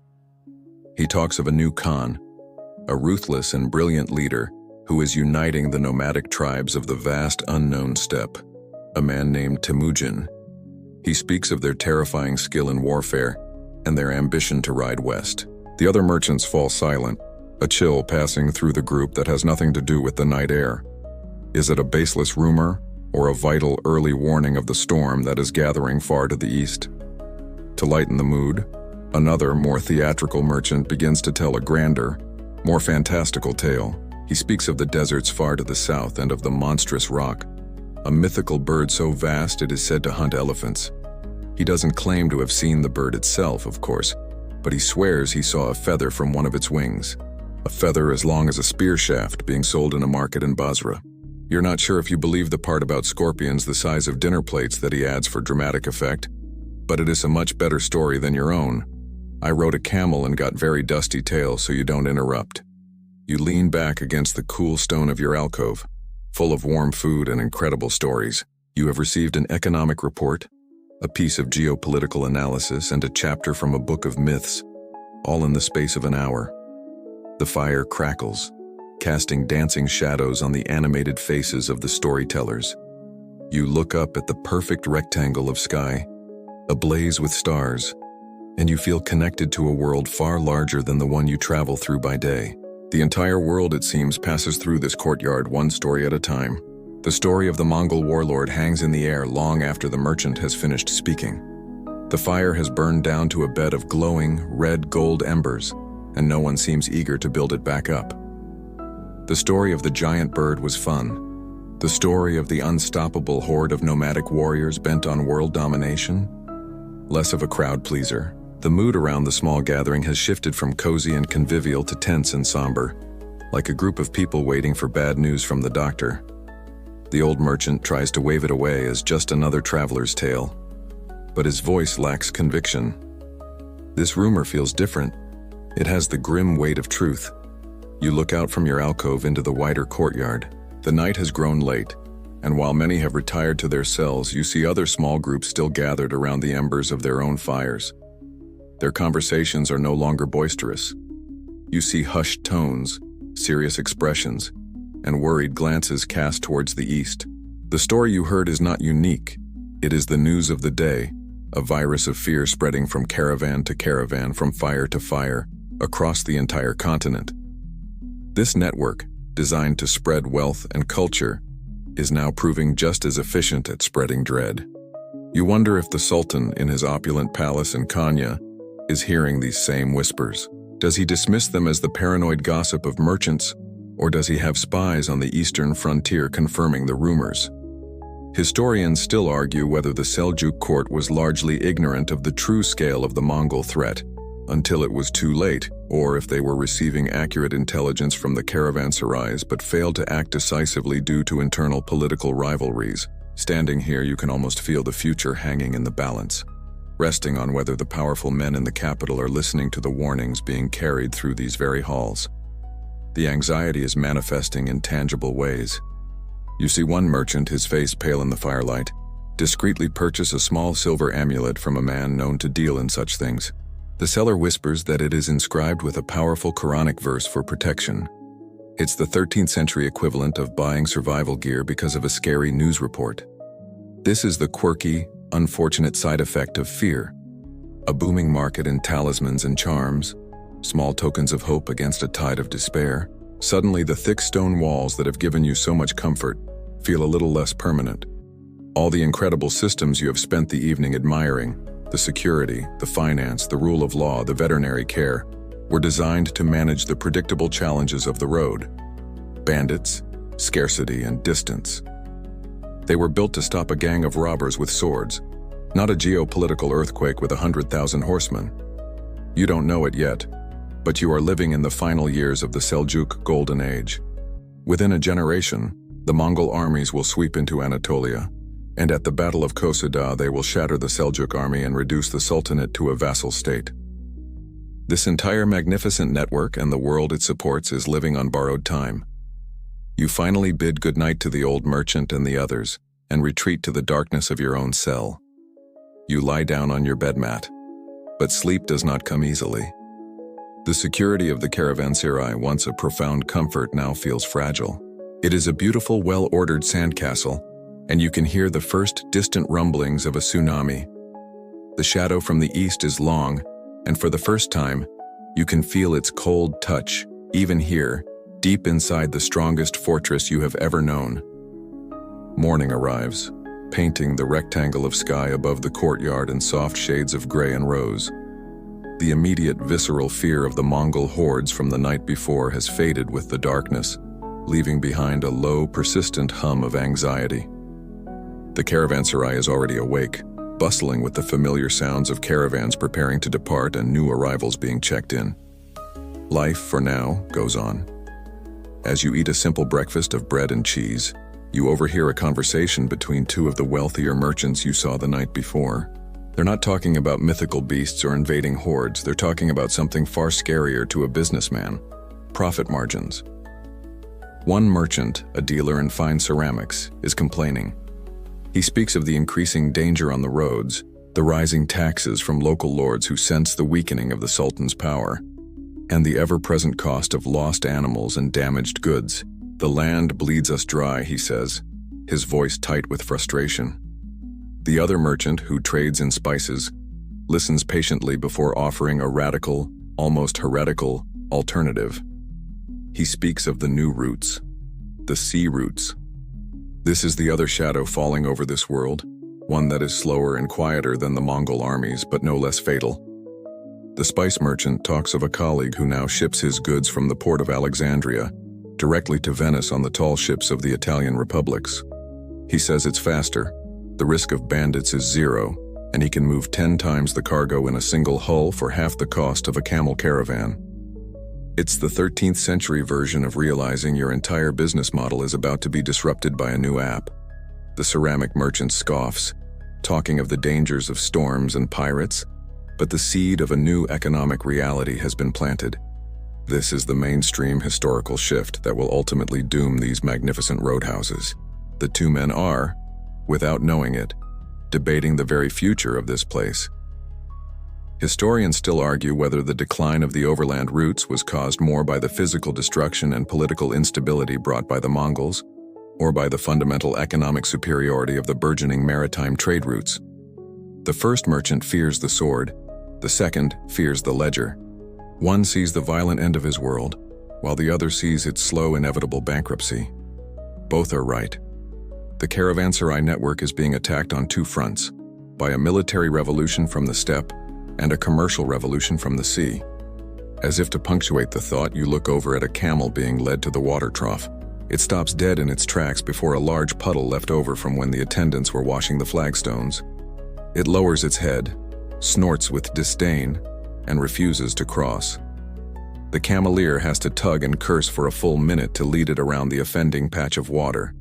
He talks of a new Khan, a ruthless and brilliant leader who is uniting the nomadic tribes of the vast unknown steppe, a man named Temujin. He speaks of their terrifying skill in warfare and their ambition to ride west. The other merchants fall silent, a chill passing through the group that has nothing to do with the night air. Is it a baseless rumor or a vital early warning of the storm that is gathering far to the east? To lighten the mood, another, more theatrical merchant begins to tell a grander, more fantastical tale. He speaks of the deserts far to the south and of the monstrous roc, a mythical bird so vast it is said to hunt elephants. He doesn't claim to have seen the bird itself, of course, but he swears he saw a feather from one of its wings, a feather as long as a spear shaft being sold in a market in Basra. You're not sure if you believe the part about scorpions the size of dinner plates that he adds for dramatic effect, but it is a much better story than your own. I rode a camel and got very dusty tail, so you don't interrupt. You lean back against the cool stone of your alcove, full of warm food and incredible stories. You have received an economic report, a piece of geopolitical analysis, and a chapter from a book of myths, all in the space of an hour. The fire crackles, casting dancing shadows on the animated faces of the storytellers. You look up at the perfect rectangle of sky, ablaze with stars, and you feel connected to a world far larger than the one you travel through by day. The entire world, it seems, passes through this courtyard one story at a time. The story of the Mongol warlord hangs in the air long after the merchant has finished speaking. The fire has burned down to a bed of glowing, red-gold embers, and no one seems eager to build it back up. The story of the giant bird was fun. The story of the unstoppable horde of nomadic warriors bent on world domination? Less of a crowd pleaser. The mood around the small gathering has shifted from cozy and convivial to tense and somber, like a group of people waiting for bad news from the doctor. The old merchant tries to wave it away as just another traveler's tale, but his voice lacks conviction. This rumor feels different. It has the grim weight of truth. You look out from your alcove into the wider courtyard. The night has grown late, and while many have retired to their cells, you see other small groups still gathered around the embers of their own fires. Their conversations are no longer boisterous. You see hushed tones, serious expressions, and worried glances cast towards the east. The story you heard is not unique. It is the news of the day, a virus of fear spreading from caravan to caravan, from fire to fire, across the entire continent. This network, designed to spread wealth and culture, is now proving just as efficient at spreading dread. You wonder if the Sultan in his opulent palace in Konya is hearing these same whispers. Does he dismiss them as the paranoid gossip of merchants, or does he have spies on the eastern frontier confirming the rumors? Historians still argue whether the Seljuk court was largely ignorant of the true scale of the Mongol threat until it was too late, or if they were receiving accurate intelligence from the Caravanserais but failed to act decisively due to internal political rivalries. Standing here, you can almost feel the future hanging in the balance. resting on whether the powerful men in the capital are listening to the warnings being carried through these very halls. The anxiety is manifesting in tangible ways. You see one merchant, his face pale in the firelight, discreetly purchase a small silver amulet from a man known to deal in such things. The seller whispers that it is inscribed with a powerful Quranic verse for protection. It's the 13th century equivalent of buying survival gear because of a scary news report. This is the quirky, unfortunate side effect of fear. A booming market in talismans and charms, small tokens of hope against a tide of despair. Suddenly, the thick stone walls that have given you so much comfort feel a little less permanent. All the incredible systems you have spent the evening admiring, the security, the finance, the rule of law, the veterinary care, were designed to manage the predictable challenges of the road: bandits, scarcity, and distance. They were built to stop a gang of robbers with swords, not a geopolitical earthquake with 100,000 horsemen. You don't know it yet, but you are living in the final years of the Seljuk Golden Age. Within a generation, the Mongol armies will sweep into Anatolia, and at the Battle of Kosada they will shatter the Seljuk army and reduce the Sultanate to a vassal state. This entire magnificent network and the world it supports is living on borrowed time. You finally bid goodnight to the old merchant and the others, and retreat to the darkness of your own cell. You lie down on your bed mat, but sleep does not come easily. The security of the Caravanserai, once a profound comfort, now feels fragile. It is a beautiful, well-ordered sandcastle, and you can hear the first distant rumblings of a tsunami. The shadow from the east is long, and for the first time, you can feel its cold touch, even here, deep inside the strongest fortress you have ever known. Morning arrives, painting the rectangle of sky above the courtyard in soft shades of gray and rose. The immediate visceral fear of the Mongol hordes from the night before has faded with the darkness, leaving behind a low, persistent hum of anxiety. The caravanserai is already awake, bustling with the familiar sounds of caravans preparing to depart and new arrivals being checked in. Life, for now, goes on. As you eat a simple breakfast of bread and cheese, you overhear a conversation between two of the wealthier merchants you saw the night before. They're not talking about mythical beasts or invading hordes, they're talking about something far scarier to a businessman: profit margins. One merchant, a dealer in fine ceramics, is complaining. He speaks of the increasing danger on the roads, the rising taxes from local lords who sense the weakening of the Sultan's power, and the ever-present cost of lost animals and damaged goods. The land bleeds us dry, he says, his voice tight with frustration. The other merchant, who trades in spices, listens patiently before offering a radical, almost heretical, alternative. He speaks of the new routes, the sea routes. This is the other shadow falling over this world, one that is slower and quieter than the Mongol armies, but no less fatal. The spice merchant talks of a colleague who now ships his goods from the port of Alexandria directly to Venice on the tall ships of the Italian republics. He says it's faster, the risk of bandits is zero, and he can move 10 times the cargo in a single hull for half the cost of a camel caravan. It's the 13th century version of realizing your entire business model is about to be disrupted by a new app. The ceramic merchant scoffs, talking of the dangers of storms and pirates, but the seed of a new economic reality has been planted. This is the mainstream historical shift that will ultimately doom these magnificent roadhouses. The two men are, without knowing it, debating the very future of this place. Historians still argue whether the decline of the overland routes was caused more by the physical destruction and political instability brought by the Mongols, or by the fundamental economic superiority of the burgeoning maritime trade routes. The first merchant fears the sword, the second fears the ledger. One sees the violent end of his world, while the other sees its slow, inevitable bankruptcy. Both are right. The Caravanserai network is being attacked on two fronts, by a military revolution from the steppe and a commercial revolution from the sea. As if to punctuate the thought, you look over at a camel being led to the water trough. It stops dead in its tracks before a large puddle left over from when the attendants were washing the flagstones. It lowers its head, snorts with disdain, and refuses to cross. The cameleer has to tug and curse for a full minute to lead it around the offending patch of water.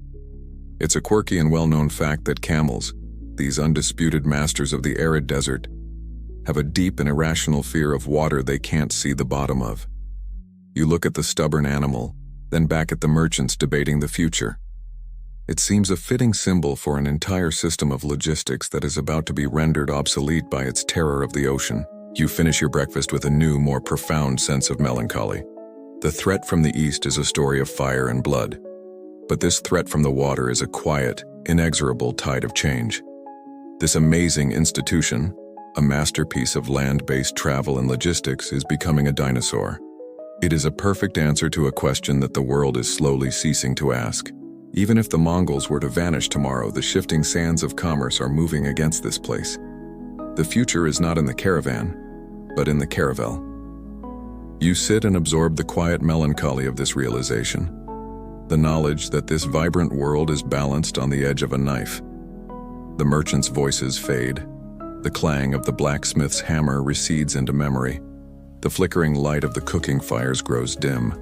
It's a quirky and well-known fact that camels, these undisputed masters of the arid desert, have a deep and irrational fear of water they can't see the bottom of. You look at the stubborn animal, then back at the merchants debating the future. It seems a fitting symbol for an entire system of logistics that is about to be rendered obsolete by its terror of the ocean. You finish your breakfast with a new, more profound sense of melancholy. The threat from the east is a story of fire and blood. But this threat from the water is a quiet, inexorable tide of change. This amazing institution, a masterpiece of land-based travel and logistics, is becoming a dinosaur. It is a perfect answer to a question that the world is slowly ceasing to ask. Even if the Mongols were to vanish tomorrow, the shifting sands of commerce are moving against this place. The future is not in the caravan, but in the caravel. You sit and absorb the quiet melancholy of this realization, the knowledge that this vibrant world is balanced on the edge of a knife. The merchants' voices fade. The clang of the blacksmith's hammer recedes into memory. The flickering light of the cooking fires grows dim.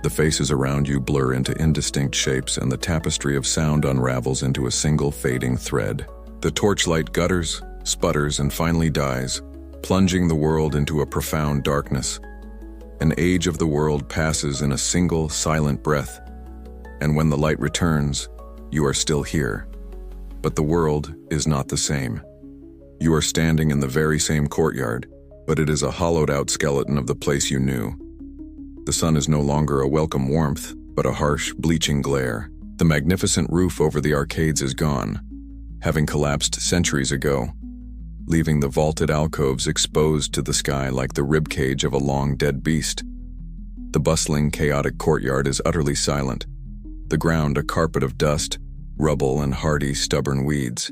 The faces around you blur into indistinct shapes, and the tapestry of sound unravels into a single fading thread. The torchlight gutters, sputters, and finally dies, plunging the world into a profound darkness. An age of the world passes in a single, silent breath, and when the light returns, you are still here. But the world is not the same. You are standing in the very same courtyard, but it is a hollowed-out skeleton of the place you knew. The sun is no longer a welcome warmth, but a harsh, bleaching glare. The magnificent roof over the arcades is gone, having collapsed centuries ago, leaving the vaulted alcoves exposed to the sky like the ribcage of a long-dead beast. The bustling, chaotic courtyard is utterly silent, the ground a carpet of dust, rubble, and hardy, stubborn weeds.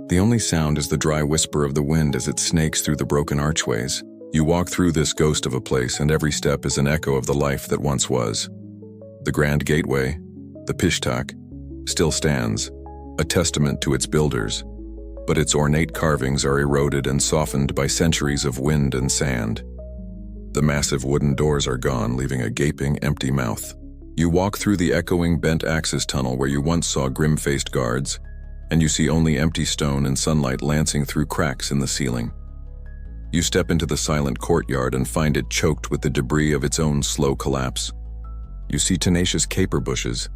The only sound is the dry whisper of the wind as it snakes through the broken archways. You walk through this ghost of a place, and every step is an echo of the life that once was. The grand gateway, the Pishtak, still stands, a testament to its builders, but its ornate carvings are eroded and softened by centuries of wind and sand. The massive wooden doors are gone, leaving a gaping, empty mouth. You walk through the echoing bent axis tunnel where you once saw grim-faced guards, and you see only empty stone and sunlight lancing through cracks in the ceiling. You step into the silent courtyard and find it choked with the debris of its own slow collapse. You see tenacious caper bushes,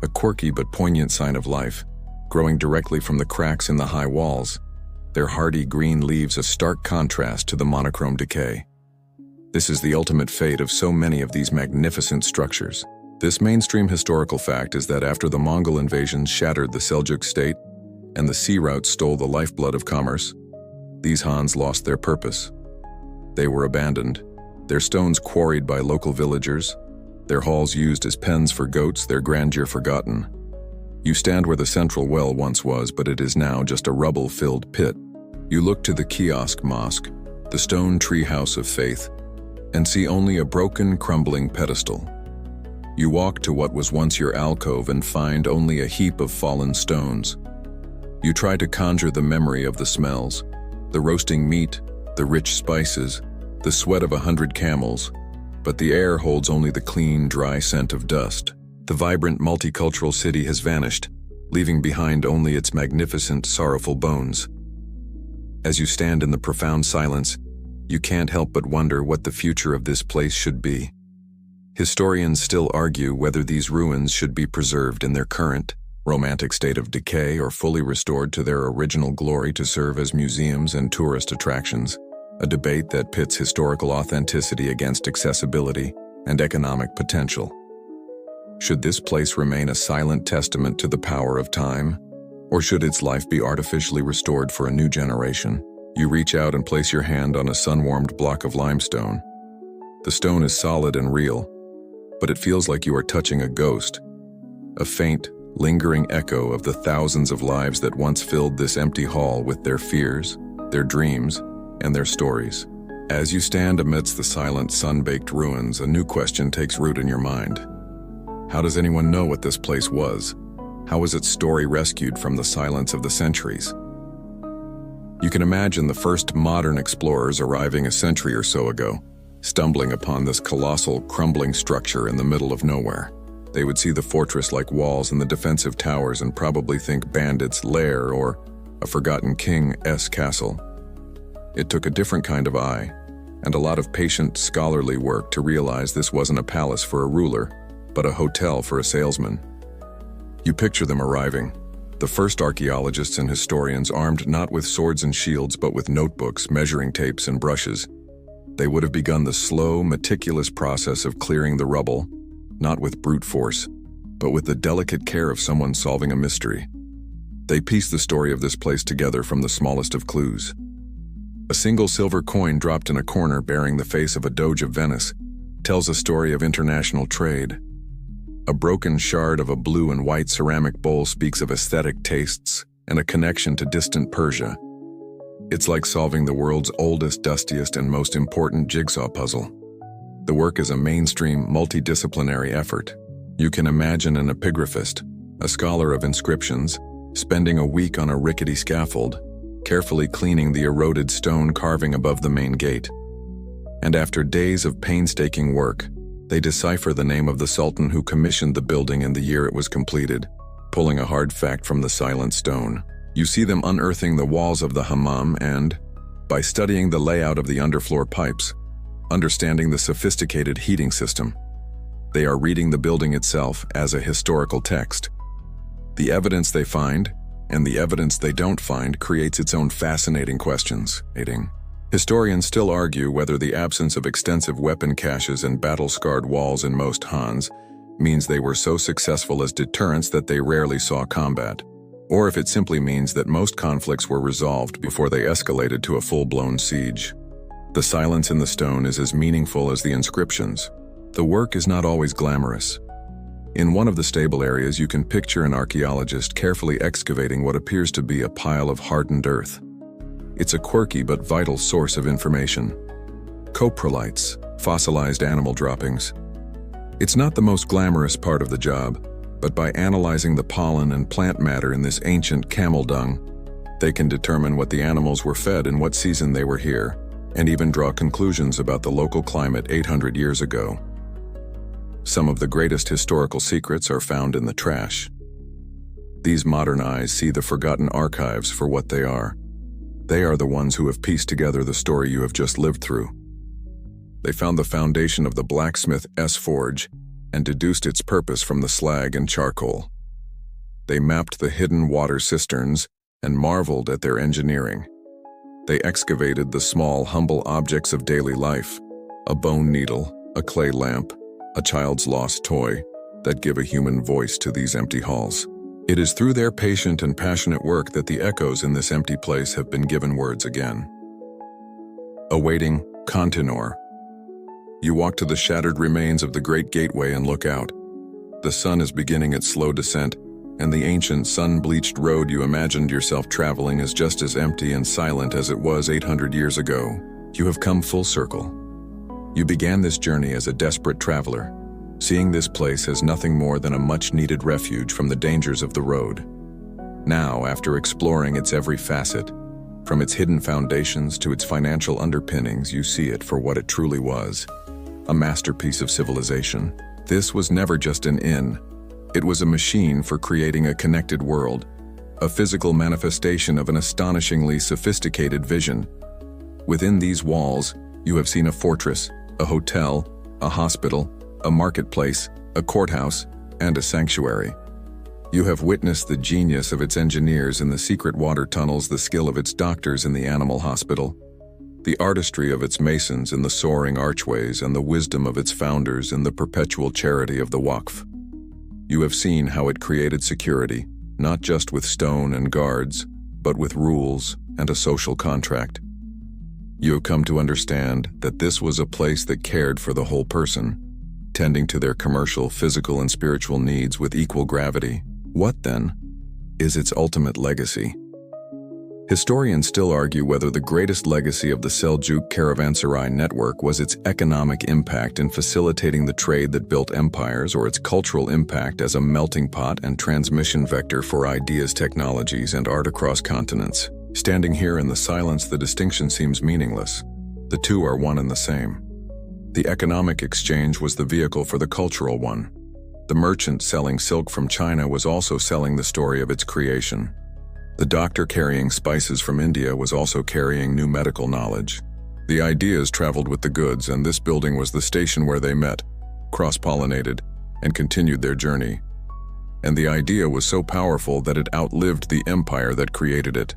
a quirky but poignant sign of life, growing directly from the cracks in the high walls, their hardy green leaves a stark contrast to the monochrome decay. This is the ultimate fate of so many of these magnificent structures. This mainstream historical fact is that after the Mongol invasions shattered the Seljuk state and the sea routes stole the lifeblood of commerce, these Hans lost their purpose. They were abandoned, their stones quarried by local villagers, their halls used as pens for goats, their grandeur forgotten. You stand where the central well once was, but it is now just a rubble-filled pit. You look to the kiosk mosque, the stone tree house of faith, and see only a broken, crumbling pedestal. You walk to what was once your alcove and find only a heap of fallen stones. You try to conjure the memory of the smells, the roasting meat, the rich spices, the sweat of 100 camels, but the air holds only the clean, dry scent of dust. The vibrant, multicultural city has vanished, leaving behind only its magnificent, sorrowful bones. As you stand in the profound silence, you can't help but wonder what the future of this place should be. Historians still argue whether these ruins should be preserved in their current, romantic state of decay or fully restored to their original glory to serve as museums and tourist attractions, a debate that pits historical authenticity against accessibility and economic potential. Should this place remain a silent testament to the power of time, or should its life be artificially restored for a new generation? You reach out and place your hand on a sun-warmed block of limestone. The stone is solid and real, but it feels like you are touching a ghost, a faint, lingering echo of the thousands of lives that once filled this empty hall with their fears, their dreams, and their stories. As you stand amidst the silent, sun-baked ruins, a new question takes root in your mind. How does anyone know what this place was? How was its story rescued from the silence of the centuries? You can imagine the first modern explorers arriving a century or so ago, stumbling upon this colossal, crumbling structure in the middle of nowhere. They would see the fortress-like walls and the defensive towers and probably think bandits' lair or a forgotten king's castle. It took a different kind of eye, and a lot of patient, scholarly work to realize this wasn't a palace for a ruler, but a hotel for a salesman. You picture them arriving, the first archaeologists and historians armed not with swords and shields but with notebooks, measuring tapes, and brushes. They would have begun the slow, meticulous process of clearing the rubble, not with brute force, but with the delicate care of someone solving a mystery. They pieced the story of this place together from the smallest of clues. A single silver coin dropped in a corner bearing the face of a Doge of Venice tells a story of international trade. A broken shard of a blue and white ceramic bowl speaks of aesthetic tastes and a connection to distant Persia. It's like solving the world's oldest, dustiest, and most important jigsaw puzzle. The work is a mainstream, multidisciplinary effort. You can imagine an epigraphist, a scholar of inscriptions, spending a week on a rickety scaffold, carefully cleaning the eroded stone carving above the main gate. And after days of painstaking work, they decipher the name of the Sultan who commissioned the building and the year it was completed, pulling a hard fact from the silent stone. You see them unearthing the walls of the hammam and, by studying the layout of the underfloor pipes, understanding the sophisticated heating system. They are reading the building itself as a historical text. The evidence they find, and the evidence they don't find, creates its own fascinating questions. Historians still argue whether the absence of extensive weapon caches and battle-scarred walls in most Hans means they were so successful as deterrents that they rarely saw combat, or if it simply means that most conflicts were resolved before they escalated to a full-blown siege. The silence in the stone is as meaningful as the inscriptions. The work is not always glamorous. In one of the stable areas, you can picture an archaeologist carefully excavating what appears to be a pile of hardened earth. It's a quirky but vital source of information. Coprolites, fossilized animal droppings. It's not the most glamorous part of the job, but by analyzing the pollen and plant matter in this ancient camel dung, they can determine what the animals were fed and what season they were here, and even draw conclusions about the local climate 800 years ago. Some of the greatest historical secrets are found in the trash. These modern eyes see the forgotten archives for what they are. They are the ones who have pieced together the story you have just lived through. They found the foundation of the blacksmith forge and deduced its purpose from the slag and charcoal. They mapped the hidden water cisterns and marveled at their engineering. They excavated the small, humble objects of daily life, a bone needle, a clay lamp, a child's lost toy, that give a human voice to these empty halls. It is through their patient and passionate work that the echoes in this empty place have been given words again. Awaiting Continor. You walk to the shattered remains of the great gateway and look out. The sun is beginning its slow descent, and the ancient sun-bleached road you imagined yourself traveling is just as empty and silent as it was 800 years ago. You have come full circle. You began this journey as a desperate traveler, seeing this place as nothing more than a much-needed refuge from the dangers of the road. Now, after exploring its every facet, from its hidden foundations to its financial underpinnings, you see it for what it truly was, a masterpiece of civilization. This was never just an inn. It was a machine for creating a connected world, a physical manifestation of an astonishingly sophisticated vision. Within these walls, you have seen a fortress, a hotel, a hospital, a marketplace, a courthouse, and a sanctuary. You have witnessed the genius of its engineers in the secret water tunnels, the skill of its doctors in the animal hospital, the artistry of its masons in the soaring archways, and the wisdom of its founders in the perpetual charity of the Waqf. You have seen how it created security, not just with stone and guards, but with rules and a social contract. You have come to understand that this was a place that cared for the whole person, tending to their commercial, physical, and spiritual needs with equal gravity. What, then, is its ultimate legacy? Historians still argue whether the greatest legacy of the Seljuk Caravanserai network was its economic impact in facilitating the trade that built empires, or its cultural impact as a melting pot and transmission vector for ideas, technologies, and art across continents. Standing here in the silence, the distinction seems meaningless. The two are one and the same. The economic exchange was the vehicle for the cultural one. The merchant selling silk from China was also selling the story of its creation. The doctor carrying spices from India was also carrying new medical knowledge. The ideas traveled with the goods, and this building was the station where they met, cross-pollinated, and continued their journey. And the idea was so powerful that it outlived the empire that created it.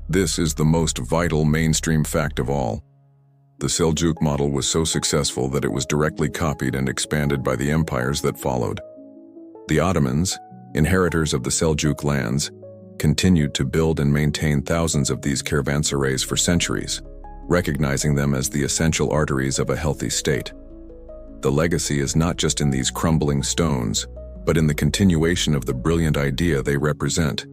This is the most vital mainstream fact of all. The Seljuk model was so successful that it was directly copied and expanded by the empires that followed. The Ottomans, inheritors of the Seljuk lands, continued to build and maintain thousands of these caravanserais for centuries, recognizing them as the essential arteries of a healthy state. The legacy is not just in these crumbling stones, but in the continuation of the brilliant idea they represent.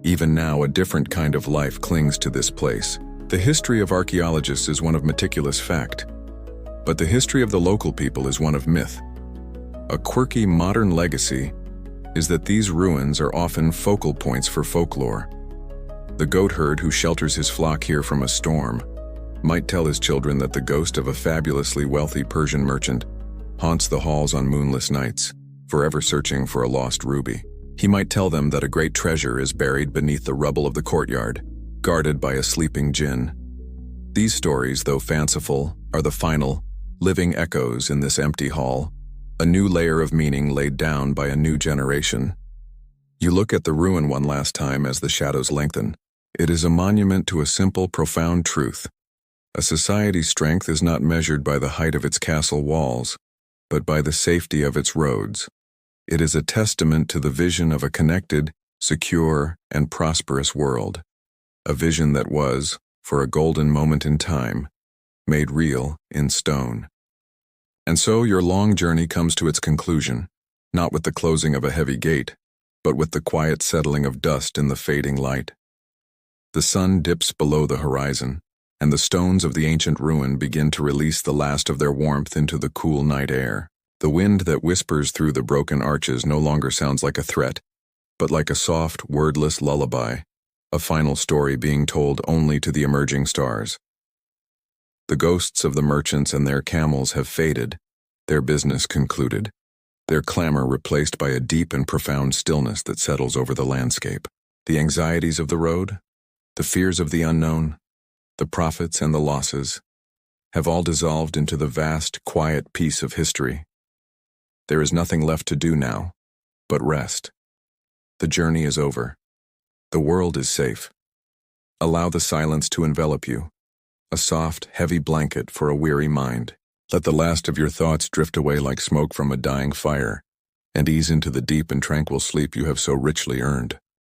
Even now, a different kind of life clings to this place. The history of archaeologists is one of meticulous fact, but the history of the local people is one of myth. A quirky modern legacy is that these ruins are often focal points for folklore. The goatherd who shelters his flock here from a storm might tell his children that the ghost of a fabulously wealthy Persian merchant haunts the halls on moonless nights, forever searching for a lost ruby. He might tell them that a great treasure is buried beneath the rubble of the courtyard, guarded by a sleeping jinn. These stories, though fanciful, are the final, living echoes in this empty hall, a new layer of meaning laid down by a new generation. You look at the ruin one last time as the shadows lengthen. It is a monument to a simple, profound truth. A society's strength is not measured by the height of its castle walls, but by the safety of its roads. It is a testament to the vision of a connected, secure, and prosperous world. A vision that was, for a golden moment in time, made real in stone. And so your long journey comes to its conclusion, not with the closing of a heavy gate, but with the quiet settling of dust in the fading light. The sun dips below the horizon, and the stones of the ancient ruin begin to release the last of their warmth into the cool night air. The wind that whispers through the broken arches no longer sounds like a threat, but like a soft, wordless lullaby, a final story being told only to the emerging stars. The ghosts of the merchants and their camels have faded, their business concluded, their clamor replaced by a deep and profound stillness that settles over the landscape. The anxieties of the road, the fears of the unknown, the profits and the losses, have all dissolved into the vast, quiet peace of history. There is nothing left to do now, but rest. The journey is over. The world is safe. Allow the silence to envelop you, a soft, heavy blanket for a weary mind. Let the last of your thoughts drift away like smoke from a dying fire, and ease into the deep and tranquil sleep you have so richly earned.